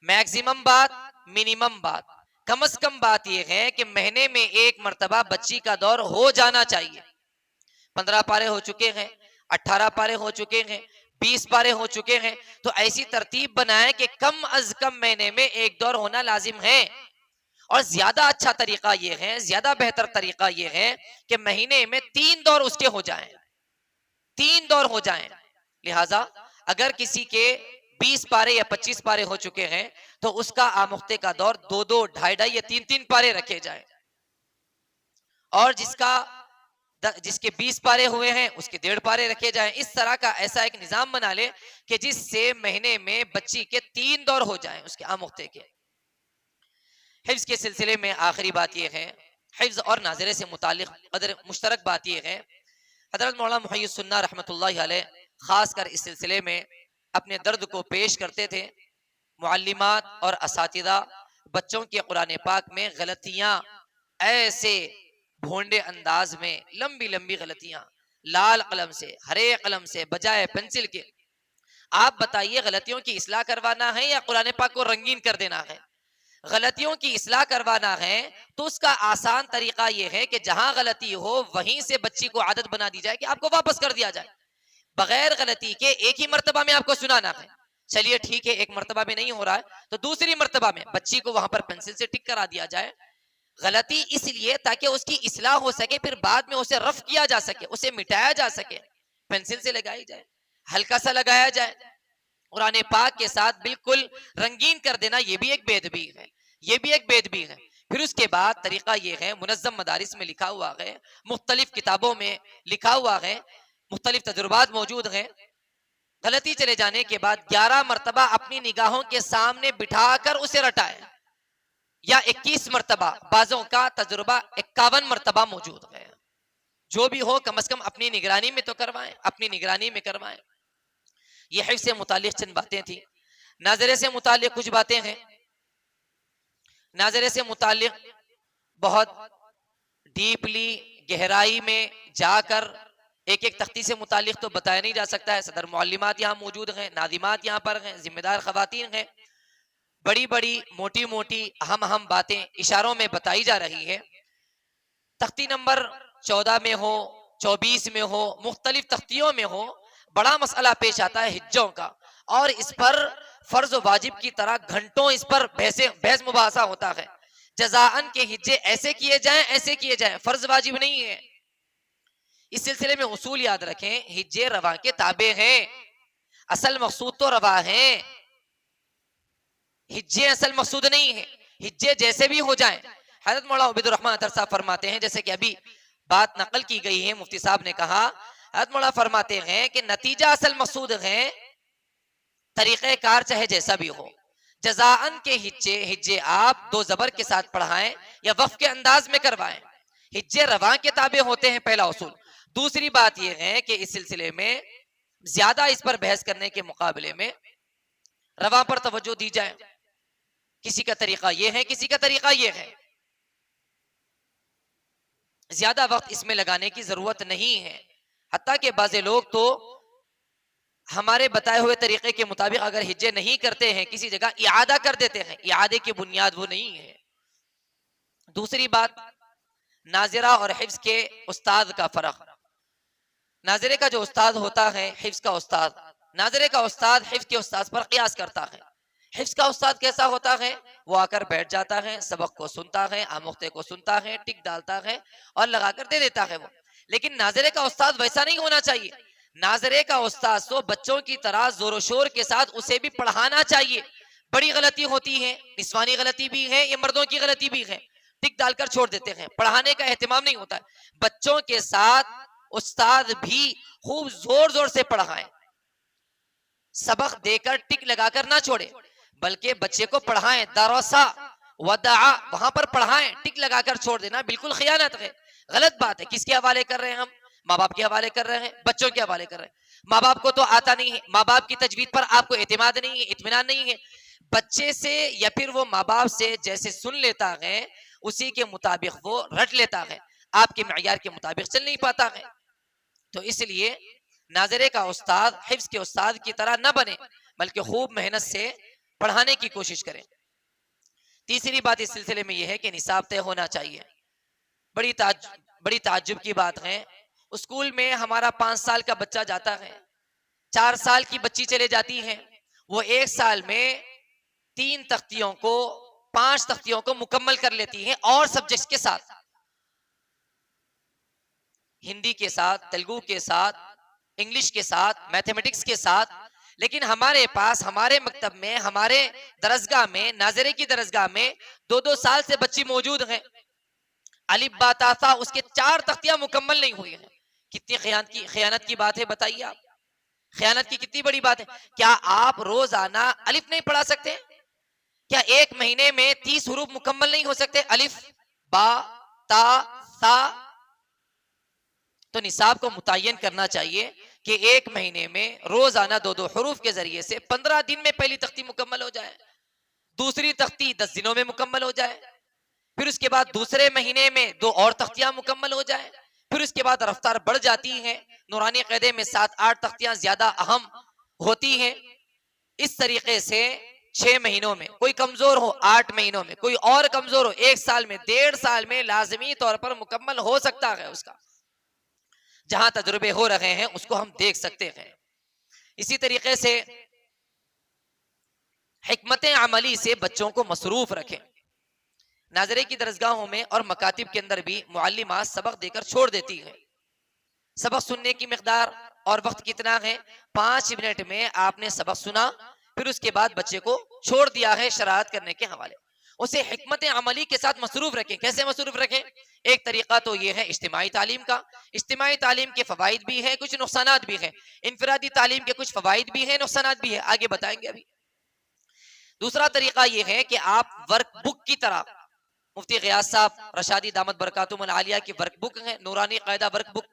میکزیمم بات، منیمم بات، کم از کم بات یہ ہے کہ مہینے میں 1 مرتبہ بچی کا دور ہو جانا چاہیے۔ 15 پارے ہو چکے ہیں، 18 پارے ہو چکے ہیں، 20 پارے ہو چکے ہیں، تو ایسی ترتیب بنائیں کہ کم از کم مہینے میں 1 دور ہونا لازم ہے۔ اور زیادہ اچھا طریقہ یہ ہے، زیادہ بہتر طریقہ یہ ہے کہ مہینے میں 3 دور اس کے ہو جائیں، 3 دور ہو جائیں۔ لہٰذا اگر کسی کے 20 پارے یا 25 پارے ہو چکے ہیں تو اس کا آموختے کا دور 2-2، 2.5-2.5 یا 3-3 پارے رکھے جائیں، اور جس کا جس کے 20 پارے ہوئے ہیں اس کے 1.5 پارے رکھے جائیں. اس طرح کا ایسا ایک نظام بنا لے کہ جس سے مہینے میں بچی کے 3 دور ہو جائیں اس کے آموختے کے. حفظ کے سلسلے میں آخری بات یہ ہے، حفظ اور ناظرے سے متعلق قدر مشترک بات یہ ہے، حضرت مولانا محی السنہ رحمۃ اللہ علیہ خاص کر اس سلسلے میں اپنے درد کو پیش کرتے تھے. معلمات اور اساتذہ بچوں کے قرآن پاک میں غلطیاں ایسے بھونڈے انداز میں لمبی لمبی غلطیاں لال قلم سے ہرے قلم سے بجائے پنسل کے، آپ بتائیے غلطیوں کی اصلاح کروانا ہے یا قرآن پاک کو رنگین کر دینا ہے؟ غلطیوں کی اصلاح کروانا ہے تو اس کا آسان طریقہ یہ ہے کہ جہاں غلطی ہو وہیں سے بچی کو عادت بنا دی جائے کہ آپ کو واپس کر دیا جائے، بغیر غلطی کے ایک ہی مرتبہ میں آپ کو سنانا ہے. چلیے ٹھیک ہے، ایک مرتبہ میں نہیں ہو رہا ہے تو دوسری مرتبہ میں بچی کو وہاں پر پنسل سے ٹک کرا دیا جائے. غلطی اس لیے تاکہ اس کی اصلاح ہو سکے، پھر بعد میں اسے رفع کیا جا سکے، اسے مٹایا جا سکے. پنسل سے لگائی جائے، ہلکا سا لگایا جائے، قرآن پاک کے ساتھ بالکل رنگین کر دینا یہ بھی ایک بے ادبی ہے، یہ بھی ایک بے ادبی ہے. پھر اس کے بعد طریقہ یہ ہے، منظم مدارس میں لکھا ہوا ہے، مختلف کتابوں میں لکھا ہوا ہے، مختلف تجربات موجود ہیں. غلطی چلے جانے کے بعد 11 مرتبہ اپنی نگاہوں کے سامنے بٹھا کر اسے رٹائے، یا 21 مرتبہ، بعضوں کا تجربہ 51 مرتبہ موجود ہے. جو بھی ہو کم از کم اپنی نگرانی میں تو کروائیں، اپنی نگرانی میں کروائیں. یہ حفظ سے متعلق چند باتیں تھیں. ناظرے سے متعلق کچھ باتیں ہیں. ناظرے سے متعلق بہت ڈیپلی گہرائی میں جا کر ایک ایک تختی سے متعلق تو بتایا نہیں جا سکتا ہے. صدر معلمات یہاں موجود ہیں، ناظمات یہاں پر ہیں، ذمہ دار خواتین ہیں. بڑی بڑی موٹی موٹی اہم باتیں اشاروں میں بتائی جا رہی ہے. تختی نمبر 14 میں ہو، 24 میں ہو، مختلف تختیوں میں ہو، بڑا مسئلہ پیش آتا ہے حجوں کا، اور اس پر فرض و واجب کی طرح گھنٹوں اس پر بحث مباحثہ ہوتا ہے. جزاءن کے حجے ایسے کیے جائیں، ایسے کیے جائیں، فرض واجب نہیں ہے. اس سلسلے میں اصول یاد رکھیں، حجے رواں کے تابع ہیں، اصل مقصود تو رواں ہیں، حجے اصل مقصود نہیں ہے. حجے جیسے بھی ہو جائیں، حضرت مولانا عبید الرحمن اطہر صاحب فرماتے ہیں، جیسے کہ ابھی بات نقل کی گئی ہے، مفتی صاحب نے کہا، حضرت مولانا فرماتے ہیں کہ نتیجہ اصل مقصود ہے، طریقہ کار چاہے جیسا بھی ہو. جزاءن کے حجے آپ 2 زبر کے ساتھ پڑھائیں یا وقف کے انداز میں کروائیں، حجے رواں کے تابع ہوتے ہیں، پہلا اصول. دوسری بات یہ ہے کہ اس سلسلے میں زیادہ اس پر بحث کرنے کے مقابلے میں رواں پر توجہ دی جائے. کسی کا طریقہ یہ ہے، کسی کا طریقہ یہ ہے، زیادہ وقت اس میں لگانے کی ضرورت نہیں ہے. حتیٰ کہ بعض لوگ تو ہمارے بتائے ہوئے طریقے کے مطابق اگر حجے نہیں کرتے ہیں کسی جگہ اعادہ کر دیتے ہیں، اعادے کی بنیاد وہ نہیں ہے. دوسری بات، ناظرہ اور حفظ کے استاد کا فرق. ناظرے کا جو استاد ہوتا ہے، حفظ کا استاد، ناظرے کا استاد حفظ کے استاد پر قیاس کرتا ہے. حفظ کا استاد کیسا ہوتا ہے؟ وہ آ کر بیٹھ جاتا ہے، سبق کو سنتا ہے، آموختے کو سنتا ہے، ٹک ڈالتا ہے اور لگا کر دے دیتا ہے وہ. لیکن ناظرے کا استاد ویسا نہیں ہونا چاہیے. ناظرے کا استاد تو بچوں کی طرح زور و شور کے ساتھ اسے بھی پڑھانا چاہیے. بڑی غلطی ہوتی ہے، نسوانی غلطی بھی ہے، یہ مردوں کی غلطی بھی ہے، ٹک ڈال کر چھوڑ دیتے ہیں، پڑھانے کا اہتمام نہیں ہوتا ہے. بچوں کے ساتھ استاد بھی خوب زور زور سے پڑھائیں، سبق دے کر ٹک لگا کر نہ چھوڑے، بلکہ بچے کو پڑھائیں. درسا ودعا، وہاں پر پڑھائیں، ٹک لگا کر چھوڑ دینا بالکل خیانت ہے، غلط بات ہے. کس کے حوالے کر رہے ہیں ہم؟ ماں باپ کے حوالے کر رہے ہیں، بچوں کے حوالے کر رہے ہیں. ماں باپ کو تو آتا نہیں ہے، ماں باپ کی تجوید پر آپ کو اعتماد نہیں ہے، اطمینان نہیں ہے. بچے سے یا پھر وہ ماں باپ سے جیسے سن لیتا ہے اسی کے مطابق وہ رٹ لیتا ہے، آپ کے معیار کے مطابق چل نہیں پاتا ہے. تو اس لیے ناظرے کا استاد حفظ کے استاد کی طرح نہ بنے، بلکہ خوب محنت سے پڑھانے کی کوشش کریں. تیسری بات اس سلسلے میں یہ ہے کہ نصاب طے ہونا چاہیے. بڑی تعجب کی بات ہے، اسکول میں ہمارا 5 سال کا بچہ جاتا ہے، 4 سال کی بچی چلے جاتی ہے، وہ 1 سال میں 3 تختیوں کو 5 تختیوں کو مکمل کر لیتی ہے، اور سبجیکٹس کے ساتھ، ہندی کے ساتھ، تیلگو کے ساتھ، انگلش کے ساتھ، میتھمیٹکس کے ساتھ. لیکن ہمارے پاس، ہمارے مکتب میں، ہمارے درسگاہ میں، ناظرے کی درسگاہ میں 2 سال سے بچی موجود ہیں. الف با تا ثا اس کے 4 تختیاں مکمل نہیں ہوئی ہیں. کتنی خیانت کی بات ہے بتائیے آپ. خیانت کی کتنی بڑی بات ہے. کیا آپ روزانہ الف نہیں پڑھا سکتے؟ کیا ایک مہینے میں 30 حروف مکمل نہیں ہو سکتے؟ الف با تا ثا. تو نصاب کو متعین کرنا چاہیے کہ ایک مہینے میں روزانہ 2 حروف کے ذریعے سے 15 دن میں پہلی تختی مکمل ہو جائے, دوسری تختی 10 دنوں میں مکمل ہو جائے, پھر اس کے بعد دوسرے مہینے میں 2 اور تختیاں مکمل ہو جائیں, پھر اس کے بعد رفتار بڑھ جاتی ہے. نورانی قاعدے میں 7-8 تختیاں زیادہ اہم ہوتی ہیں. اس طریقے سے 6 مہینوں میں کوئی کمزور ہو, 8 مہینوں میں کوئی اور کمزور ہو, 1 سال میں, 1.5 سال میں لازمی طور پر مکمل ہو سکتا ہے. اس کا جہاں تجربے ہو رہے ہیں اس کو ہم دیکھ سکتے ہیں. اسی طریقے سے حکمت عملی سے بچوں کو مصروف رکھیں. ناظرے کی درسگاہوں میں اور مکاتب کے اندر بھی معلمات سبق دے کر چھوڑ دیتی ہیں. سبق سننے کی مقدار اور وقت کتنا ہے؟ 5 منٹ میں آپ نے سبق سنا, پھر اس کے بعد بچے کو چھوڑ دیا ہے شرارت کرنے کے حوالے. اسے حکمت عملی کے ساتھ مصروف رکھیں. کیسے مصروف رکھیں؟ ایک طریقہ تو یہ ہے اجتماعی تعلیم کا. اجتماعی تعلیم کے فوائد بھی ہیں, کچھ نقصانات بھی ہیں. انفرادی تعلیم کے کچھ فوائد بھی ہیں, نقصانات بھی ہیں, آگے بتائیں گے ابھی. دوسرا طریقہ یہ ہے کہ آپ ورک بک کی طرح, مفتی غیاث صاحب رشادی دامت برکاتہم العالیہ کی ورک بک ہے, نورانی قاعدہ ورک بک.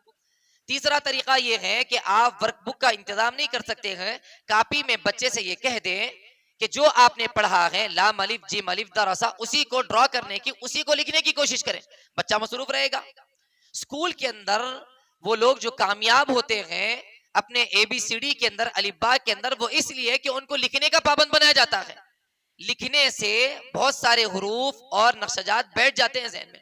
تیسرا طریقہ یہ ہے کہ آپ ورک بک کا انتظام نہیں کر سکتے ہیں, کاپی میں بچے سے یہ کہہ دیں کہ جو آپ نے پڑھا ہے لام الف جیم الف دا رسا, اسی کو ڈرا کرنے کی, اسی کو لکھنے کی کوشش کریں. بچہ مصروف رہے گا. اسکول کے اندر وہ لوگ جو کامیاب ہوتے ہیں اپنے اے بی سی ڈی کے اندر, الف با کے اندر, وہ اس لیے کہ ان کو لکھنے کا پابند بنایا جاتا ہے. لکھنے سے بہت سارے حروف اور نقشجات بیٹھ جاتے ہیں ذہن میں.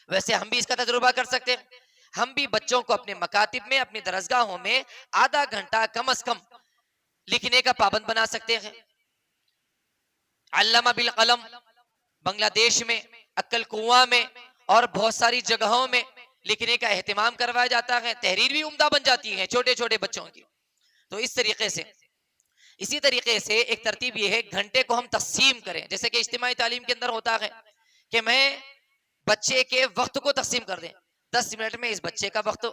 ویسے ہم بھی اس کا تجربہ کر سکتے ہیں. ہم بھی بچوں کو اپنے مکاتب میں, اپنی درسگاہوں میں آدھا گھنٹہ کم از کم لکھنے کا پابند بنا سکتے ہیں. علامہ بالقلم بنگلہ دیش میں, عقل کنواں میں اور بہت ساری جگہوں میں لکھنے کا اہتمام کروایا جاتا ہے. تحریر بھی عمدہ بن جاتی ہے چھوٹے چھوٹے بچوں کی. تو اس طریقے سے, اسی طریقے سے ایک ترتیب یہ ہے گھنٹے کو ہم تقسیم کریں. جیسے کہ اجتماعی تعلیم کے اندر ہوتا ہے کہ میں بچے کے وقت کو تقسیم کر دیں. 10 منٹ میں اس بچے کا وقت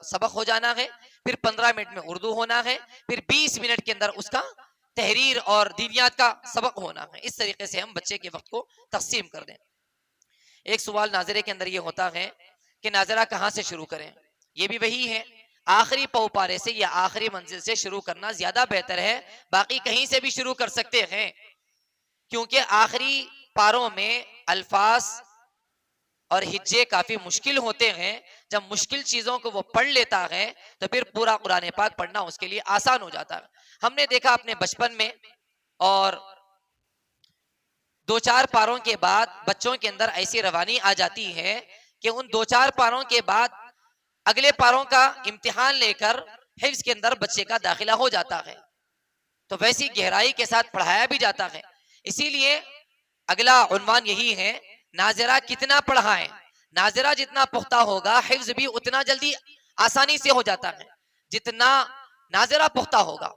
سبق ہو جانا ہے, پھر 15 منٹ میں اردو ہونا ہے, پھر 20 منٹ کے اندر اس کا تحریر اور دینیات کا سبق ہونا ہے. اس طریقے سے ہم بچے کے وقت کو تقسیم کر دیں. ایک سوال ناظرے کے اندر یہ ہوتا ہے کہ ناظرہ کہاں سے شروع کریں؟ یہ بھی وہی ہے, آخری پوپارے سے یا آخری منزل سے شروع کرنا زیادہ بہتر ہے. باقی کہیں سے بھی شروع کر سکتے ہیں, کیونکہ آخری پاروں میں الفاظ اور ہجے کافی مشکل ہوتے ہیں. جب مشکل چیزوں کو وہ پڑھ لیتا ہے تو پھر پورا قرآن پاک پڑھنا اس کے لیے آسان ہو جاتا ہے. ہم نے دیکھا اپنے بچپن میں, اور 2-4 پاروں کے بعد بچوں کے اندر ایسی روانی آ جاتی ہے کہ ان 2-4 پاروں کے بعد اگلے پاروں کا امتحان لے کر حفظ کے اندر بچے کا داخلہ ہو جاتا ہے. تو ویسی گہرائی کے ساتھ پڑھایا بھی جاتا ہے. اسی لیے اگلا عنوان یہی ہے, ناظرہ کتنا پڑھائیں. ناظرہ جتنا پختہ ہوگا حفظ بھی اتنا جلدی آسانی سے ہو جاتا ہے جتنا ناظرہ پختہ ہوگا.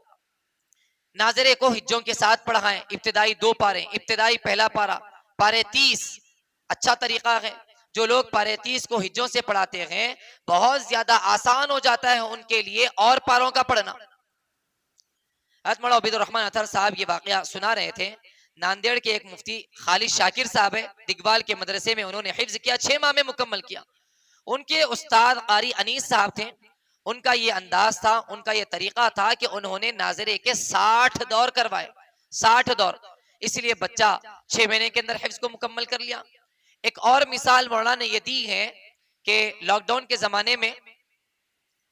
ناظرے کو ہجوں کے ساتھ پڑھائیں. ابتدائی 2 پارے, ابتدائی پہلا پارا, پارے 30 اچھا طریقہ ہے. جو لوگ پارے 30 کو ہجوں سے پڑھاتے ہیں بہت زیادہ آسان ہو جاتا ہے ان کے لیے اور پاروں کا پڑھنا. حضرت مولانا عبید الرحمن اطہر صاحب یہ واقعہ سنا رہے تھے. ناندیڑ کے ایک مفتی خالد شاکر صاحب ہے, دگوال کے مدرسے میں انہوں نے حفظ کیا, 6 ماہ میں مکمل کیا. ان کے استاد قاری انیس صاحب تھے. ان کا یہ انداز تھا, ان کا یہ طریقہ تھا کہ انہوں نے ناظرے کے 60 دور کروائے, 60 دور. اس لیے بچہ 6 مہینے کے اندر حفظ کو مکمل کر لیا. ایک اور مثال مولانا نے یہ دی ہے کہ لاک ڈاؤن کے زمانے میں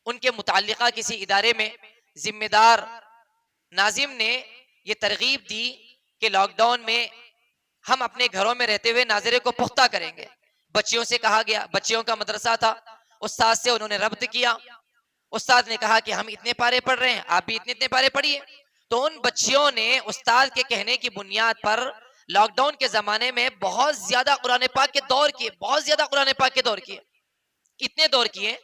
ان کے متعلقہ کسی ادارے میں ذمہ دار ناظم نے یہ ترغیب دی کہ لاک ڈاؤن میں ہم اپنے گھروں میں رہتے ہوئے ناظرے کو پختہ کریں گے. بچیوں سے کہا گیا, بچیوں کا مدرسہ تھا, استاد سے انہوں نے ربط کیا. استاد نے کہا کہ ہم اتنے پارے پڑھ رہے ہیں, آپ بھی اتنے پارے پڑھیے. تو ان بچیوں نے استاد کے کہنے کی بنیاد پر لاک ڈاؤن کے زمانے میں بہت زیادہ قرآن پاک کے دور کیے, بہت زیادہ قرآن پاک کے دور کیے. اتنے دور کیے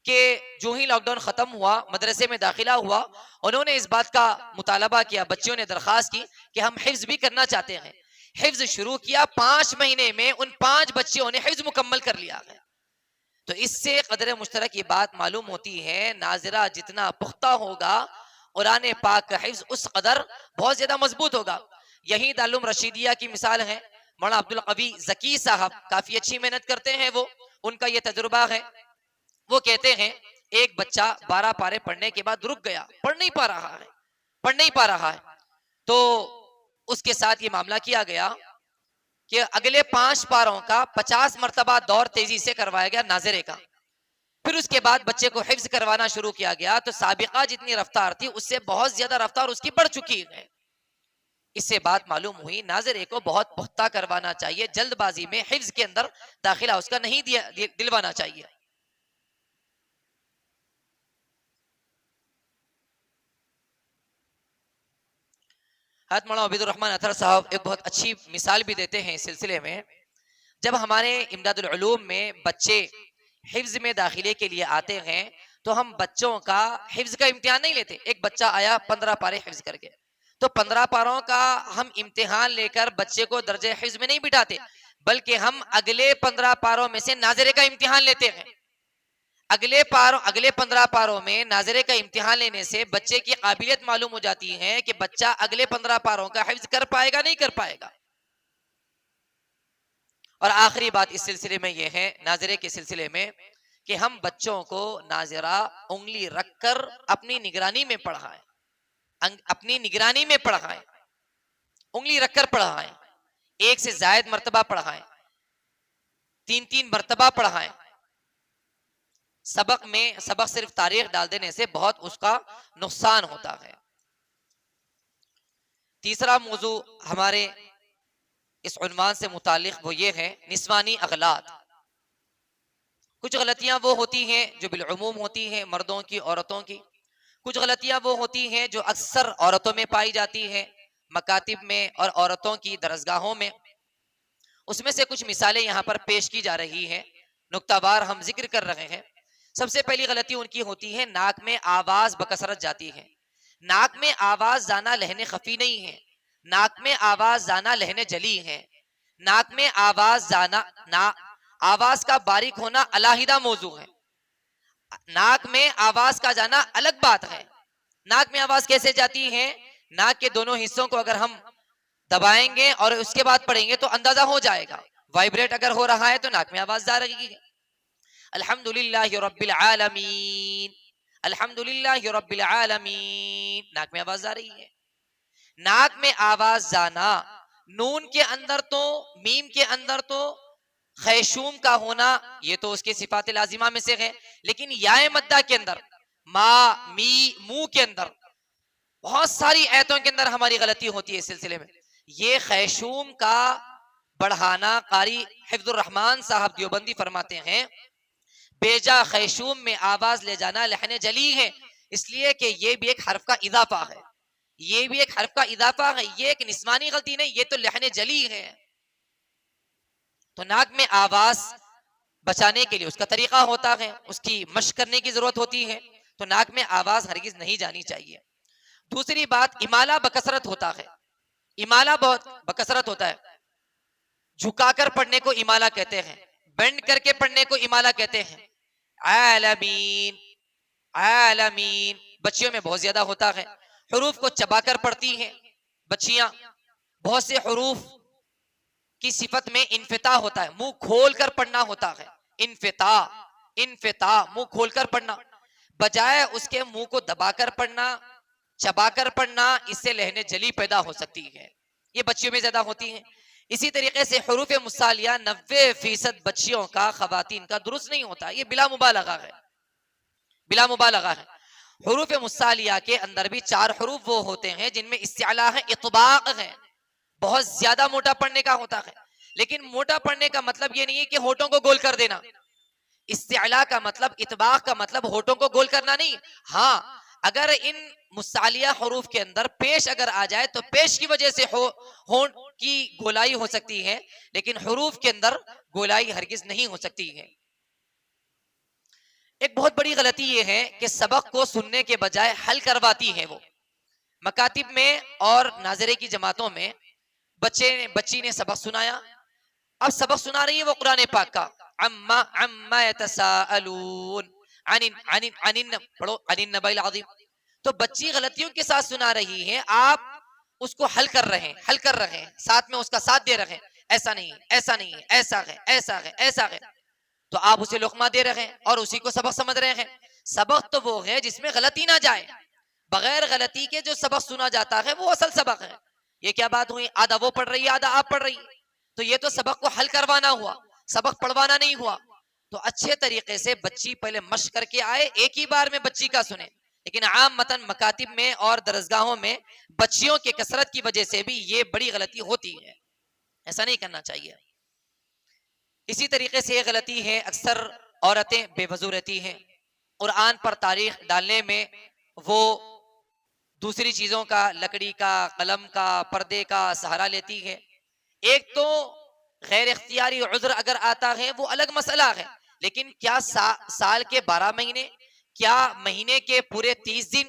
کہ جو ہی لاک ڈاؤن ختم ہوا, مدرسے میں داخلہ ہوا, انہوں نے اس بات کا مطالبہ کیا, بچیوں نے درخواست کی کہ ہم حفظ بھی کرنا چاہتے ہیں. حفظ شروع کیا، 5 مہینے میں ان 5 بچیوں نے حفظ مکمل کر لیا ہے. تو اس سے قدر مشترک یہ بات معلوم ہوتی ہے، ناظرہ جتنا پختہ ہوگا قرآن پاک کا حفظ اس قدر بہت زیادہ مضبوط ہوگا. یہی دارالعلوم رشیدیہ کی مثال ہے. مولانا عبدالقوی ذکی صاحب کافی اچھی محنت کرتے ہیں، وہ ان کا یہ تجربہ ہے. وہ کہتے ہیں ایک بچہ 12 پارے پڑھنے کے بعد رک گیا، پڑھ نہیں پا رہا ہے. تو اس کے ساتھ یہ معاملہ کیا گیا کہ اگلے 5 پاروں کا 50 مرتبہ دور تیزی سے کروایا گیا ناظرے کا. پھر اس کے بعد بچے کو حفظ کروانا شروع کیا گیا، تو سابقہ جتنی رفتار تھی اس سے بہت زیادہ رفتار اس کی بڑھ چکی ہے. اس سے بات معلوم ہوئی ناظرے کو بہت پختہ کروانا چاہیے، جلد بازی میں حفظ کے اندر داخلہ اس کا نہیں دلوانا چاہیے. حضرت مولانا عبید الرحمن اطہر صاحب ایک بہت اچھی مثال بھی دیتے ہیں اس سلسلے میں. جب ہمارے امداد العلوم میں بچے حفظ میں داخلے کے لیے آتے ہیں تو ہم بچوں کا حفظ کا امتحان نہیں لیتے. ایک بچہ آیا 15 پارے حفظ کر کے، تو 15 پاروں کا ہم امتحان لے کر بچے کو درجہ حفظ میں نہیں بٹھاتے، بلکہ ہم اگلے 15 پاروں میں سے ناظرے کا امتحان لیتے ہیں. اگلے 15 پاروں میں ناظرے کا امتحان لینے سے بچے کی قابلیت معلوم ہو جاتی ہے کہ بچہ اگلے 15 پاروں کا حفظ کر پائے گا نہیں کر پائے گا. اور آخری بات اس سلسلے میں یہ ہے، ناظرے کے سلسلے میں، کہ ہم بچوں کو ناظرہ انگلی رکھ کر اپنی نگرانی میں پڑھائیں، انگلی رکھ کر پڑھائیں، 1 سے زائد مرتبہ پڑھائیں، 3 مرتبہ پڑھائیں. سبق صرف تاریخ ڈال دینے سے بہت اس کا نقصان ہوتا ہے. تیسرا موضوع ہمارے اس عنوان سے متعلق وہ یہ ہے نسوانی اغلاط. کچھ غلطیاں وہ ہوتی ہیں جو بالعموم ہوتی ہیں مردوں کی عورتوں کی، کچھ غلطیاں وہ ہوتی ہیں جو اکثر عورتوں میں پائی جاتی ہیں، مکاتب میں اور عورتوں کی درسگاہوں میں. اس میں سے کچھ مثالیں یہاں پر پیش کی جا رہی ہیں، نکتہ وار ہم ذکر کر رہے ہیں. سب سے پہلی غلطی ان کی ہوتی ہے ناک میں آواز بکثرت جاتی ہے. ناک میں آواز جانا لہن خفی نہیں ہے، ناک میں آواز جانا لہن جلی ہے. ناک میں آواز جانا آواز کا باریک ہونا علیحدہ موضوع ہے. ناک میں آواز کا جانا الگ بات ہے. ناک میں آواز کیسے جاتی ہے؟ ناک کے دونوں حصوں کو اگر ہم دبائیں گے اور اس کے بعد پڑھیں گے تو اندازہ ہو جائے گا. وائبریٹ اگر ہو رہا ہے تو ناک میں آواز جا رہی ہے. الحمدللہ رب العالمین، الحمدللہ رب العالمین، ناک میں آواز آ رہی ہے. ناک میں آواز جانا نون کے اندر تو میم کے اندر تو خیشوم کا ہونا یہ تو اس کے صفات لازمہ میں سے ہے، لیکن یائے مدہ کے اندر ما می مو کے اندر بہت ساری آیتوں کے اندر ہماری غلطی ہوتی ہے اس سلسلے میں. یہ خیشوم کا بڑھانا قاری حفظ الرحمان صاحب دیوبندی فرماتے ہیں بیجا خیشوم میں آواز لے جانا لہن جلی ہے، اس لیے کہ یہ بھی ایک حرف کا اضافہ ہے، یہ بھی ایک حرف کا اضافہ ہے، یہ ایک نسوانی غلطی نہیں، یہ تو لہن جلی ہے. تو ناک میں آواز بچانے کے لیے اس کا طریقہ ہوتا ہے، اس کی مشق کرنے کی ضرورت ہوتی ہے. تو ناک میں آواز ہرگز نہیں جانی چاہیے. دوسری بات امالہ بکثرت ہوتا ہے، امالہ بہت بکثرت ہوتا ہے. جھکا کر پڑھنے کو امالہ کہتے ہیں، بینڈ کر کے پڑھنے کو امالہ کہتے ہیں. عالمین عالمین بچیوں میں بہت زیادہ ہوتا ہے. حروف کو چبا کر پڑھتی ہیں بچیاں. بہت سے حروف کی صفت میں انفتاح ہوتا ہے، منہ کھول کر پڑھنا ہوتا ہے. انفتاح منہ کھول کر پڑھنا، بجائے اس کے منہ کو دبا کر پڑھنا، چبا کر پڑھنا، اس سے لہن جلی پیدا ہو سکتی ہے. یہ بچیوں میں زیادہ ہوتی ہیں. اسی طریقے سے حروف مصالیہ 90% بچیوں کا خواتین کا درست نہیں ہوتا، یہ بلا مبالغہ ہے، بلا مبالغہ ہے. حروف مصالیہ کے اندر بھی 4 حروف وہ ہوتے ہیں جن میں استعلاء ہے، اطباق ہے، بہت زیادہ موٹا پڑھنے کا ہوتا ہے. لیکن موٹا پڑھنے کا مطلب یہ نہیں ہے کہ ہونٹوں کو گول کر دینا. استعلاء کا مطلب، اطباق کا مطلب ہونٹوں کو گول کرنا نہیں. ہاں اگر ان مصالیہ حروف کے اندر پیش اگر آ جائے تو پیش کی وجہ سے ہونٹ کی گولائی ہو سکتی ہے، لیکن حروف کے اندر گولائی ہرگز نہیں ہو سکتی ہے. ایک بہت بڑی غلطی یہ ہے کہ سبق کو سننے کے بجائے حل کرواتی ہے. وہ مکاتب میں اور ناظرے کی جماعتوں میں بچی نے سبق سنایا. اب سبق سنا رہی ہے وہ قرآن پاک کا. عما يتساءلون پڑھو عن النبأ العظیم. تو بچی غلطیوں کے ساتھ سنا رہی ہے, آپ اس کو حل کر رہے ہیں, ساتھ میں اس کا ساتھ دے رہے ہیں, ایسا نہیں ایسا نہیں ایسا ہے ایسا ہے ایسا ہے, تو آپ اسے لقمہ دے رہے ہیں اور اسی کو سبق سمجھ رہے ہیں. سبق تو وہ ہے جس میں غلطی نہ جائے. بغیر غلطی کے جو سبق سنا جاتا ہے وہ اصل سبق ہے. یہ کیا بات ہوئی, آدھا وہ پڑھ رہی ہے آدھا آپ پڑھ رہی ہے, تو یہ تو سبق کو حل کروانا ہوا, سبق پڑھوانا نہیں ہوا. تو اچھے طریقے سے بچی پہلے مشق کر کے آئے, ایک ہی بار میں بچی کا سنے. لیکن عام متن مکاتب میں اور درسگاہوں میں بچیوں کے کثرت کی وجہ سے بھی یہ بڑی غلطی ہوتی ہے, ایسا نہیں کرنا چاہیے. اسی طریقے سے یہ غلطی ہے, اکثر عورتیں بے وضو رہتی ہیں, قرآن پر تاریخ ڈالنے میں وہ دوسری چیزوں کا, لکڑی کا, قلم کا, پردے کا سہارا لیتی ہے. ایک تو غیر اختیاری عذر اگر آتا ہے وہ الگ مسئلہ ہے, لیکن کیا سال کے 12 مہینے, کیا مہینے کے پورے 30 دن,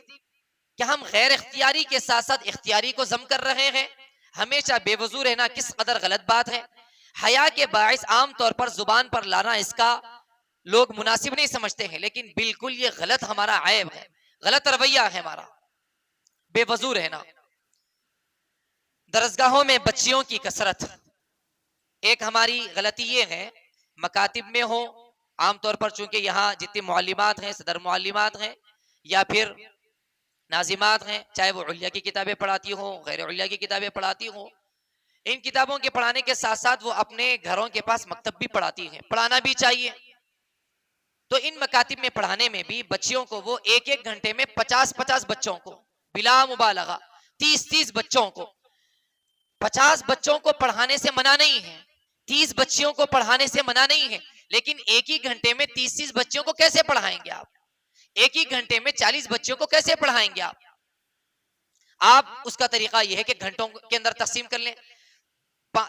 کیا ہم غیر اختیاری کے ساتھ ساتھ اختیاری کو ضم کر رہے ہیں؟ ہمیشہ بے وضو رہنا کس قدر غلط بات ہے. حیا کے باعث عام طور پر زبان پر لانا اس کا لوگ مناسب نہیں سمجھتے ہیں, لیکن بالکل یہ غلط ہمارا عیب ہے, غلط رویہ ہے ہمارا بے وضو رہنا. درسگاہوں میں بچیوں کی کثرت, ایک ہماری غلطی یہ ہے, مکاتب میں ہو عام طور پر, چونکہ یہاں جتنی معلمات ہیں, صدر معلمات ہیں یا پھر ناظمات ہیں, چاہے وہ علیہ کی کتابیں پڑھاتی ہوں غیر علیہ کی کتابیں پڑھاتی ہوں, ان کتابوں کے پڑھانے کے ساتھ ساتھ وہ اپنے گھروں کے پاس مکتب بھی پڑھاتی ہیں, پڑھانا بھی چاہیے. تو ان مکاتب میں پڑھانے میں بھی بچیوں کو وہ ایک ایک گھنٹے میں 50 بچوں کو, بلا مبالغہ 30 بچوں کو, 50 بچوں کو پڑھانے سے منع نہیں ہے, 30 بچیوں کو پڑھانے سے منع نہیں ہے, لیکن ایک ہی گھنٹے میں 30 بچوں کو کیسے پڑھائیں گے آپ؟ ایک ہی گھنٹے میں 40 بچوں کو کیسے پڑھائیں گے آپ؟ آپ اس کا طریقہ یہ ہے کہ گھنٹوں کے اندر تقسیم کر لیں.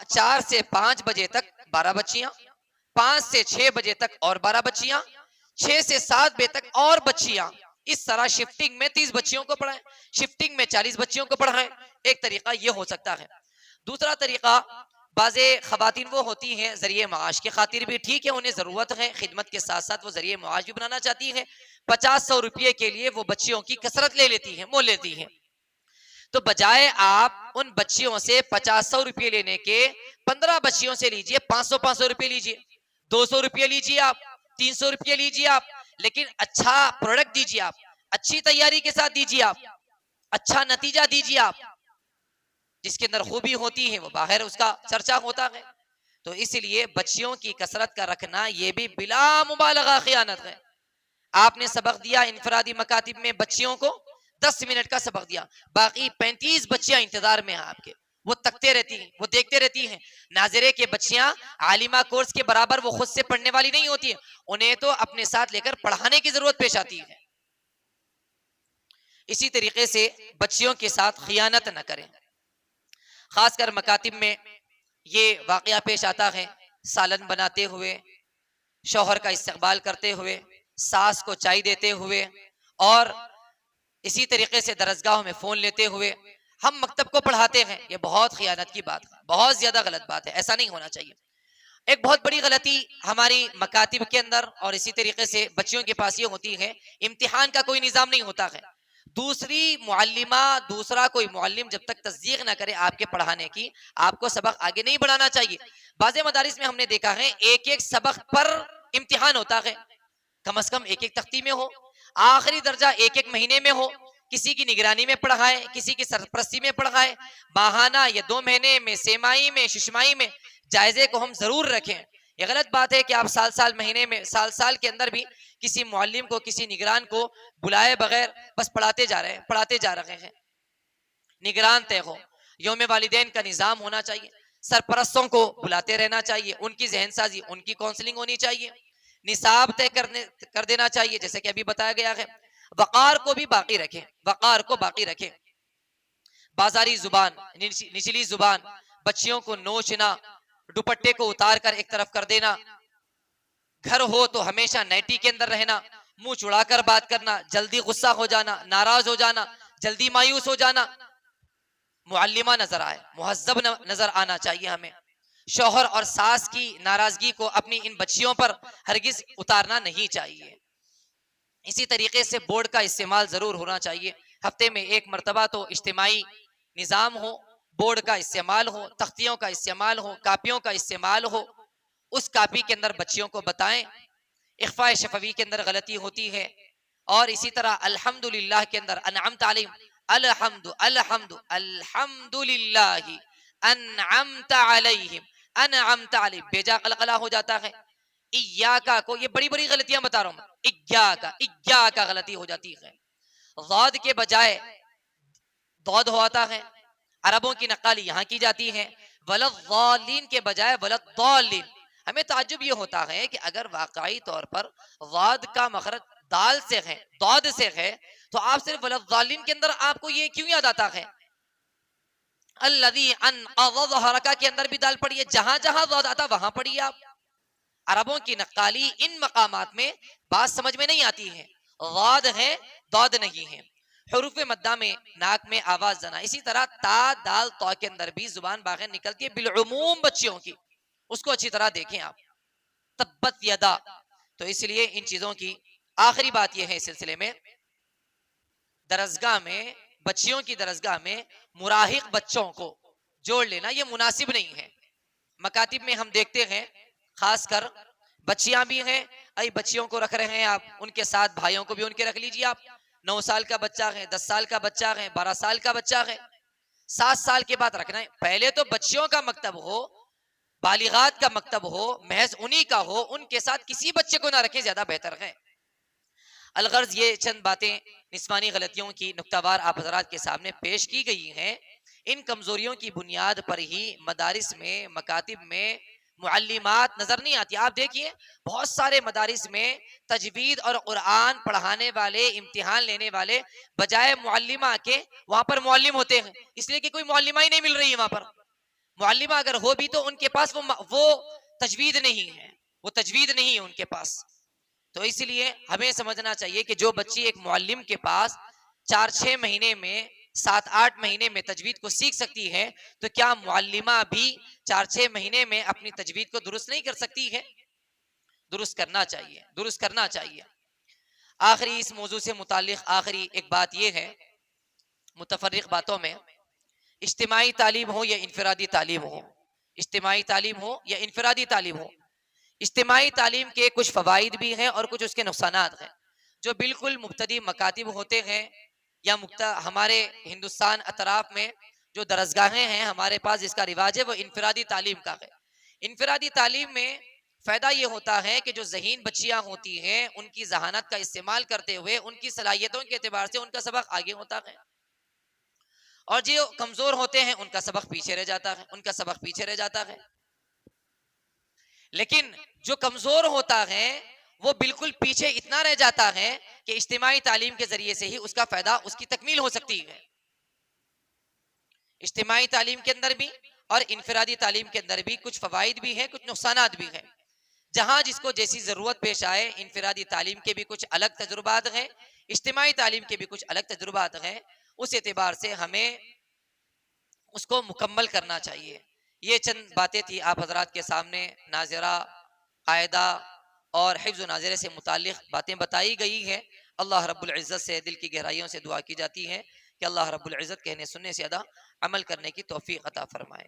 4 سے 5 بجے تک 12 بچیاں, 5 سے 6 بجے تک اور 12 بچیاں, 6 سے 7 بجے تک اور بچیاں. اس طرح شفٹنگ میں 30 بچیوں کو پڑھائیں, شفٹنگ میں 40 بچیوں کو پڑھائیں. ایک طریقہ یہ ہو سکتا ہے. دوسرا طریقہ, بعض خواتین وہ ہوتی ہیں ذریعہ معاش کے خاطر بھی ٹھیک ہے, انہیں ضرورت ہے خدمت کے ساتھ ساتھ وہ ذریعہ معاش بھی بنانا چاہتی ہیں, 50-100 روپے کے لیے وہ بچیوں کی کثرت لے لیتی ہیں, مول لیتی ہیں. تو بجائے آپ ان بچیوں سے 50-100 روپے لینے کے 15 بچیوں سے لیجئے, 500 روپے لیجئے, 200 روپے لیجئے آپ, 300 روپے لیجئے آپ, لیکن اچھا پروڈکٹ دیجئے آپ, اچھی تیاری کے ساتھ دیجئے آپ, اچھا نتیجہ دیجئے آپ. جس کے اندر خوبی ہوتی ہے وہ باہر اس کا چرچا ہوتا ہے. تو اس لیے بچیوں کی کثرت کا رکھنا یہ بھی بلا مبالغہ خیانت ہے. آپ نے سبق دیا انفرادی مکاتب میں بچیوں کو 10 منٹ کا سبق دیا, باقی 35 بچیاں انتظار میں ہیں آپ کے, وہ تکتے رہتی ہیں, وہ دیکھتے رہتی ہیں. ناظرے کے بچیاں عالمہ کورس کے برابر وہ خود سے پڑھنے والی نہیں ہوتی ہیں, انہیں تو اپنے ساتھ لے کر پڑھانے کی ضرورت پیش آتی ہے. اسی طریقے سے بچیوں کے ساتھ خیانت نہ کریں. خاص کر مکاتب میں یہ واقعہ پیش آتا ہے, سالن بناتے ہوئے, شوہر کا استقبال کرتے ہوئے, ساس کو چائے دیتے ہوئے, اور اسی طریقے سے درسگاہوں میں فون لیتے ہوئے ہم مکتب کو پڑھاتے ہیں. یہ بہت خیانت کی بات ہے, بہت زیادہ غلط بات ہے, ایسا نہیں ہونا چاہیے. ایک بہت بڑی غلطی ہماری مکاتب کے اندر اور اسی طریقے سے بچیوں کے پاس یہ ہوتی ہے, امتحان کا کوئی نظام نہیں ہوتا ہے. دوسری معلمہ, دوسرا کوئی معلم جب تک تصدیق نہ کرے آپ کے پڑھانے کی, آپ کو سبق آگے نہیں بڑھانا چاہیے. بعض مدارس میں ہم نے دیکھا ہے ایک ایک سبق پر امتحان ہوتا ہے, کم از کم ایک ایک تختی میں ہو, آخری درجہ ایک ایک مہینے میں ہو, کسی کی نگرانی میں پڑھائے, کسی کی سرپرستی میں پڑھائے, ماہانہ یا 2 مہینے میں, سیمائی میں, ششمائی میں جائزے کو ہم ضرور رکھیں. یہ غلط بات ہے کہ آپ سال مہینے میں, سال کے اندر بھی کسی معلم کو, کسی نگران کو بلائے بغیر بس پڑھاتے جا رہے ہیں. نگران طے ہو, یوم والدین کا نظام ہونا چاہیے, سرپرستوں کو بلاتے رہنا چاہیے, ان کی ذہن سازی, ان کی کونسلنگ ہونی چاہیے, نصاب طے کر دینا چاہیے جیسے کہ ابھی بتایا گیا ہے. وقار کو بھی باقی رکھیں, وقار کو باقی رکھیں. بازاری زبان, نچلی زبان, بچیوں کو نوچنا, دوپٹے کو اتار کر ایک طرف کر دینا, گھر ہو تو ہمیشہ نیٹی کے اندر رہنا, منہ چڑا کر بات کرنا, جلدی غصہ ہو جانا, ناراض ہو جانا, جلدی مایوس ہو جانا, معلمہ نظر آئے، مہذب نظر آنا چاہیے ہمیں. شوہر اور ساس کی ناراضگی کو اپنی ان بچیوں پر ہرگز اتارنا نہیں چاہیے. اسی طریقے سے بورڈ کا استعمال ضرور ہونا چاہیے. ہفتے میں ایک مرتبہ تو اجتماعی نظام ہو، بورڈ کا استعمال ہو، تختیوں کا استعمال ہو، کاپیوں کا استعمال ہو. اس کاپی کے اندر بچیوں کو بتائیں اخفاء شفوی کے اندر غلطی ہوتی ہے، اور اسی طرح الحمدللہ کے اندر انعمت علیہم، الحمد الحمد الحمد للہ انعمت علیہم، انعمت علیہم بیجا قلقلہ ہو جاتا ہے. ایاکا کو، یہ بڑی بڑی غلطیاں بتا رہا ہوں میں، ایاکا غلطی ہو جاتی ہے. ضاد کے بجائے ضاد ہوتا ہے، عربوں کی نقالی یہاں کی جاتی ہے. ولضالین کے بجائے ولضالین. ہمیں تعجب یہ ہوتا ہے کہ اگر واقعی طور پر ضاد کا مخرج دال سے ہے، ضاد سے ہے، تو آپ صرف ولضالین کے اندر آپ کو یہ کیوں یاد آتا ہے؟ الذی انقض ظہرک کے اندر بھی دال پڑی ہے، جہاں جہاں ضاد آتا وہاں پڑی آپ. عربوں کی نقالی ان مقامات میں بات سمجھ میں نہیں آتی ہے، ضاد ہے ضاد نہیں ہے. حروف مدہ میں ناک میں آواز زنا، اسی طرح تا دال تو کے اندر بھی زبان باہر نکلتی ہے بالعموم بچیوں کی، اس کو اچھی طرح دیکھیں آپ. تبت یدا. تو اس لیے ان چیزوں کی آخری بات یہ ہے اس سلسلے میں، درسگاہ میں، بچیوں کی درسگاہ میں مراہق بچوں کو جوڑ لینا یہ مناسب نہیں ہے. مکاتب میں ہم دیکھتے ہیں خاص کر بچیاں بھی ہیں، بچیوں کو رکھ رہے ہیں آپ، ان کے ساتھ بھائیوں کو بھی ان کے رکھ لیجیے آپ. 9 سال کا بچہ ہے، 10 سال کا بچہ ہے، 12 سال کا بچہ ہے، 7 سال کے بعد رکھنا ہے. پہلے تو بچیوں کا مکتب ہو، بالغات کا مکتب ہو، محض انہی کا ہو، ان کے ساتھ کسی بچے کو نہ رکھیں، زیادہ بہتر ہے. الغرض یہ چند باتیں نسوانی غلطیوں کی نکتہ وار آپ حضرات کے سامنے پیش کی گئی ہیں. ان کمزوریوں کی بنیاد پر ہی مدارس میں، مکاتب میں معلمات نظر نہیں آتی. آپ دیکھیے بہت سارے مدارس میں تجوید اور قرآن پڑھانے والے، امتحان لینے والے بجائے معلمہ کے وہاں پر معلم ہوتے ہیں، اس لیے کہ کوئی معلمہ ہی نہیں مل رہی ہے وہاں پر. معلمہ اگر ہو بھی تو ان کے پاس وہ تجوید نہیں ہے، وہ تجوید نہیں ہے ان کے پاس. تو اس لیے ہمیں سمجھنا چاہیے کہ جو بچی ایک معلم کے پاس 4-6 مہینے میں، 7-8 مہینے میں تجوید کو سیکھ سکتی ہے، تو کیا معلمہ بھی 4-6 مہینے میں اپنی تجوید کو درست نہیں کر سکتی ہے؟ درست کرنا چاہیے، درست کرنا چاہیے. آخری اس موضوع سے متعلق آخری ایک بات یہ ہے، متفرق باتوں میں اجتماعی تعلیم ہو یا انفرادی تعلیم ہو، اجتماعی تعلیم ہو یا انفرادی تعلیم ہو، اجتماعی تعلیم کے کچھ فوائد بھی ہیں اور کچھ اس کے نقصانات ہیں. جو بالکل مبتدی مکاتب ہوتے ہیں یا ہمارے ہندوستان اطراف میں جو درسگاہیں ہیں ہمارے پاس، جس کا رواج ہے وہ انفرادی تعلیم کا ہے. انفرادی تعلیم میں فائدہ یہ ہوتا ہے کہ جو ذہین بچیاں ہوتی ہیں ان کی ذہانت کا استعمال کرتے ہوئے ان کی صلاحیتوں کے اعتبار سے ان کا سبق آگے ہوتا ہے، اور جو کمزور ہوتے ہیں ان کا سبق پیچھے رہ جاتا ہے، ان کا سبق پیچھے رہ جاتا ہے. لیکن جو کمزور ہوتا ہے وہ بالکل پیچھے اتنا رہ جاتا ہے کہ اجتماعی تعلیم کے ذریعے سے ہی اس کا فائدہ، اس کی تکمیل ہو سکتی ہے. اجتماعی تعلیم کے اندر بھی اور انفرادی تعلیم کے اندر بھی کچھ فوائد بھی ہیں، کچھ نقصانات بھی ہیں. جہاں جس کو جیسی ضرورت پیش آئے، انفرادی تعلیم کے بھی کچھ الگ تجربات ہیں، اجتماعی تعلیم کے بھی کچھ الگ تجربات ہیں. اس اعتبار سے ہمیں اس کو مکمل کرنا چاہیے. یہ چند باتیں تھی آپ حضرات کے سامنے ناظرہ، قاعدہ اور حفظ و ناظرے سے متعلق باتیں بتائی گئی ہیں. اللہ رب العزت سے دل کی گہرائیوں سے دعا کی جاتی ہے کہ اللہ رب العزت کہنے سننے سے زیادہ عمل کرنے کی توفیق عطا فرمائے.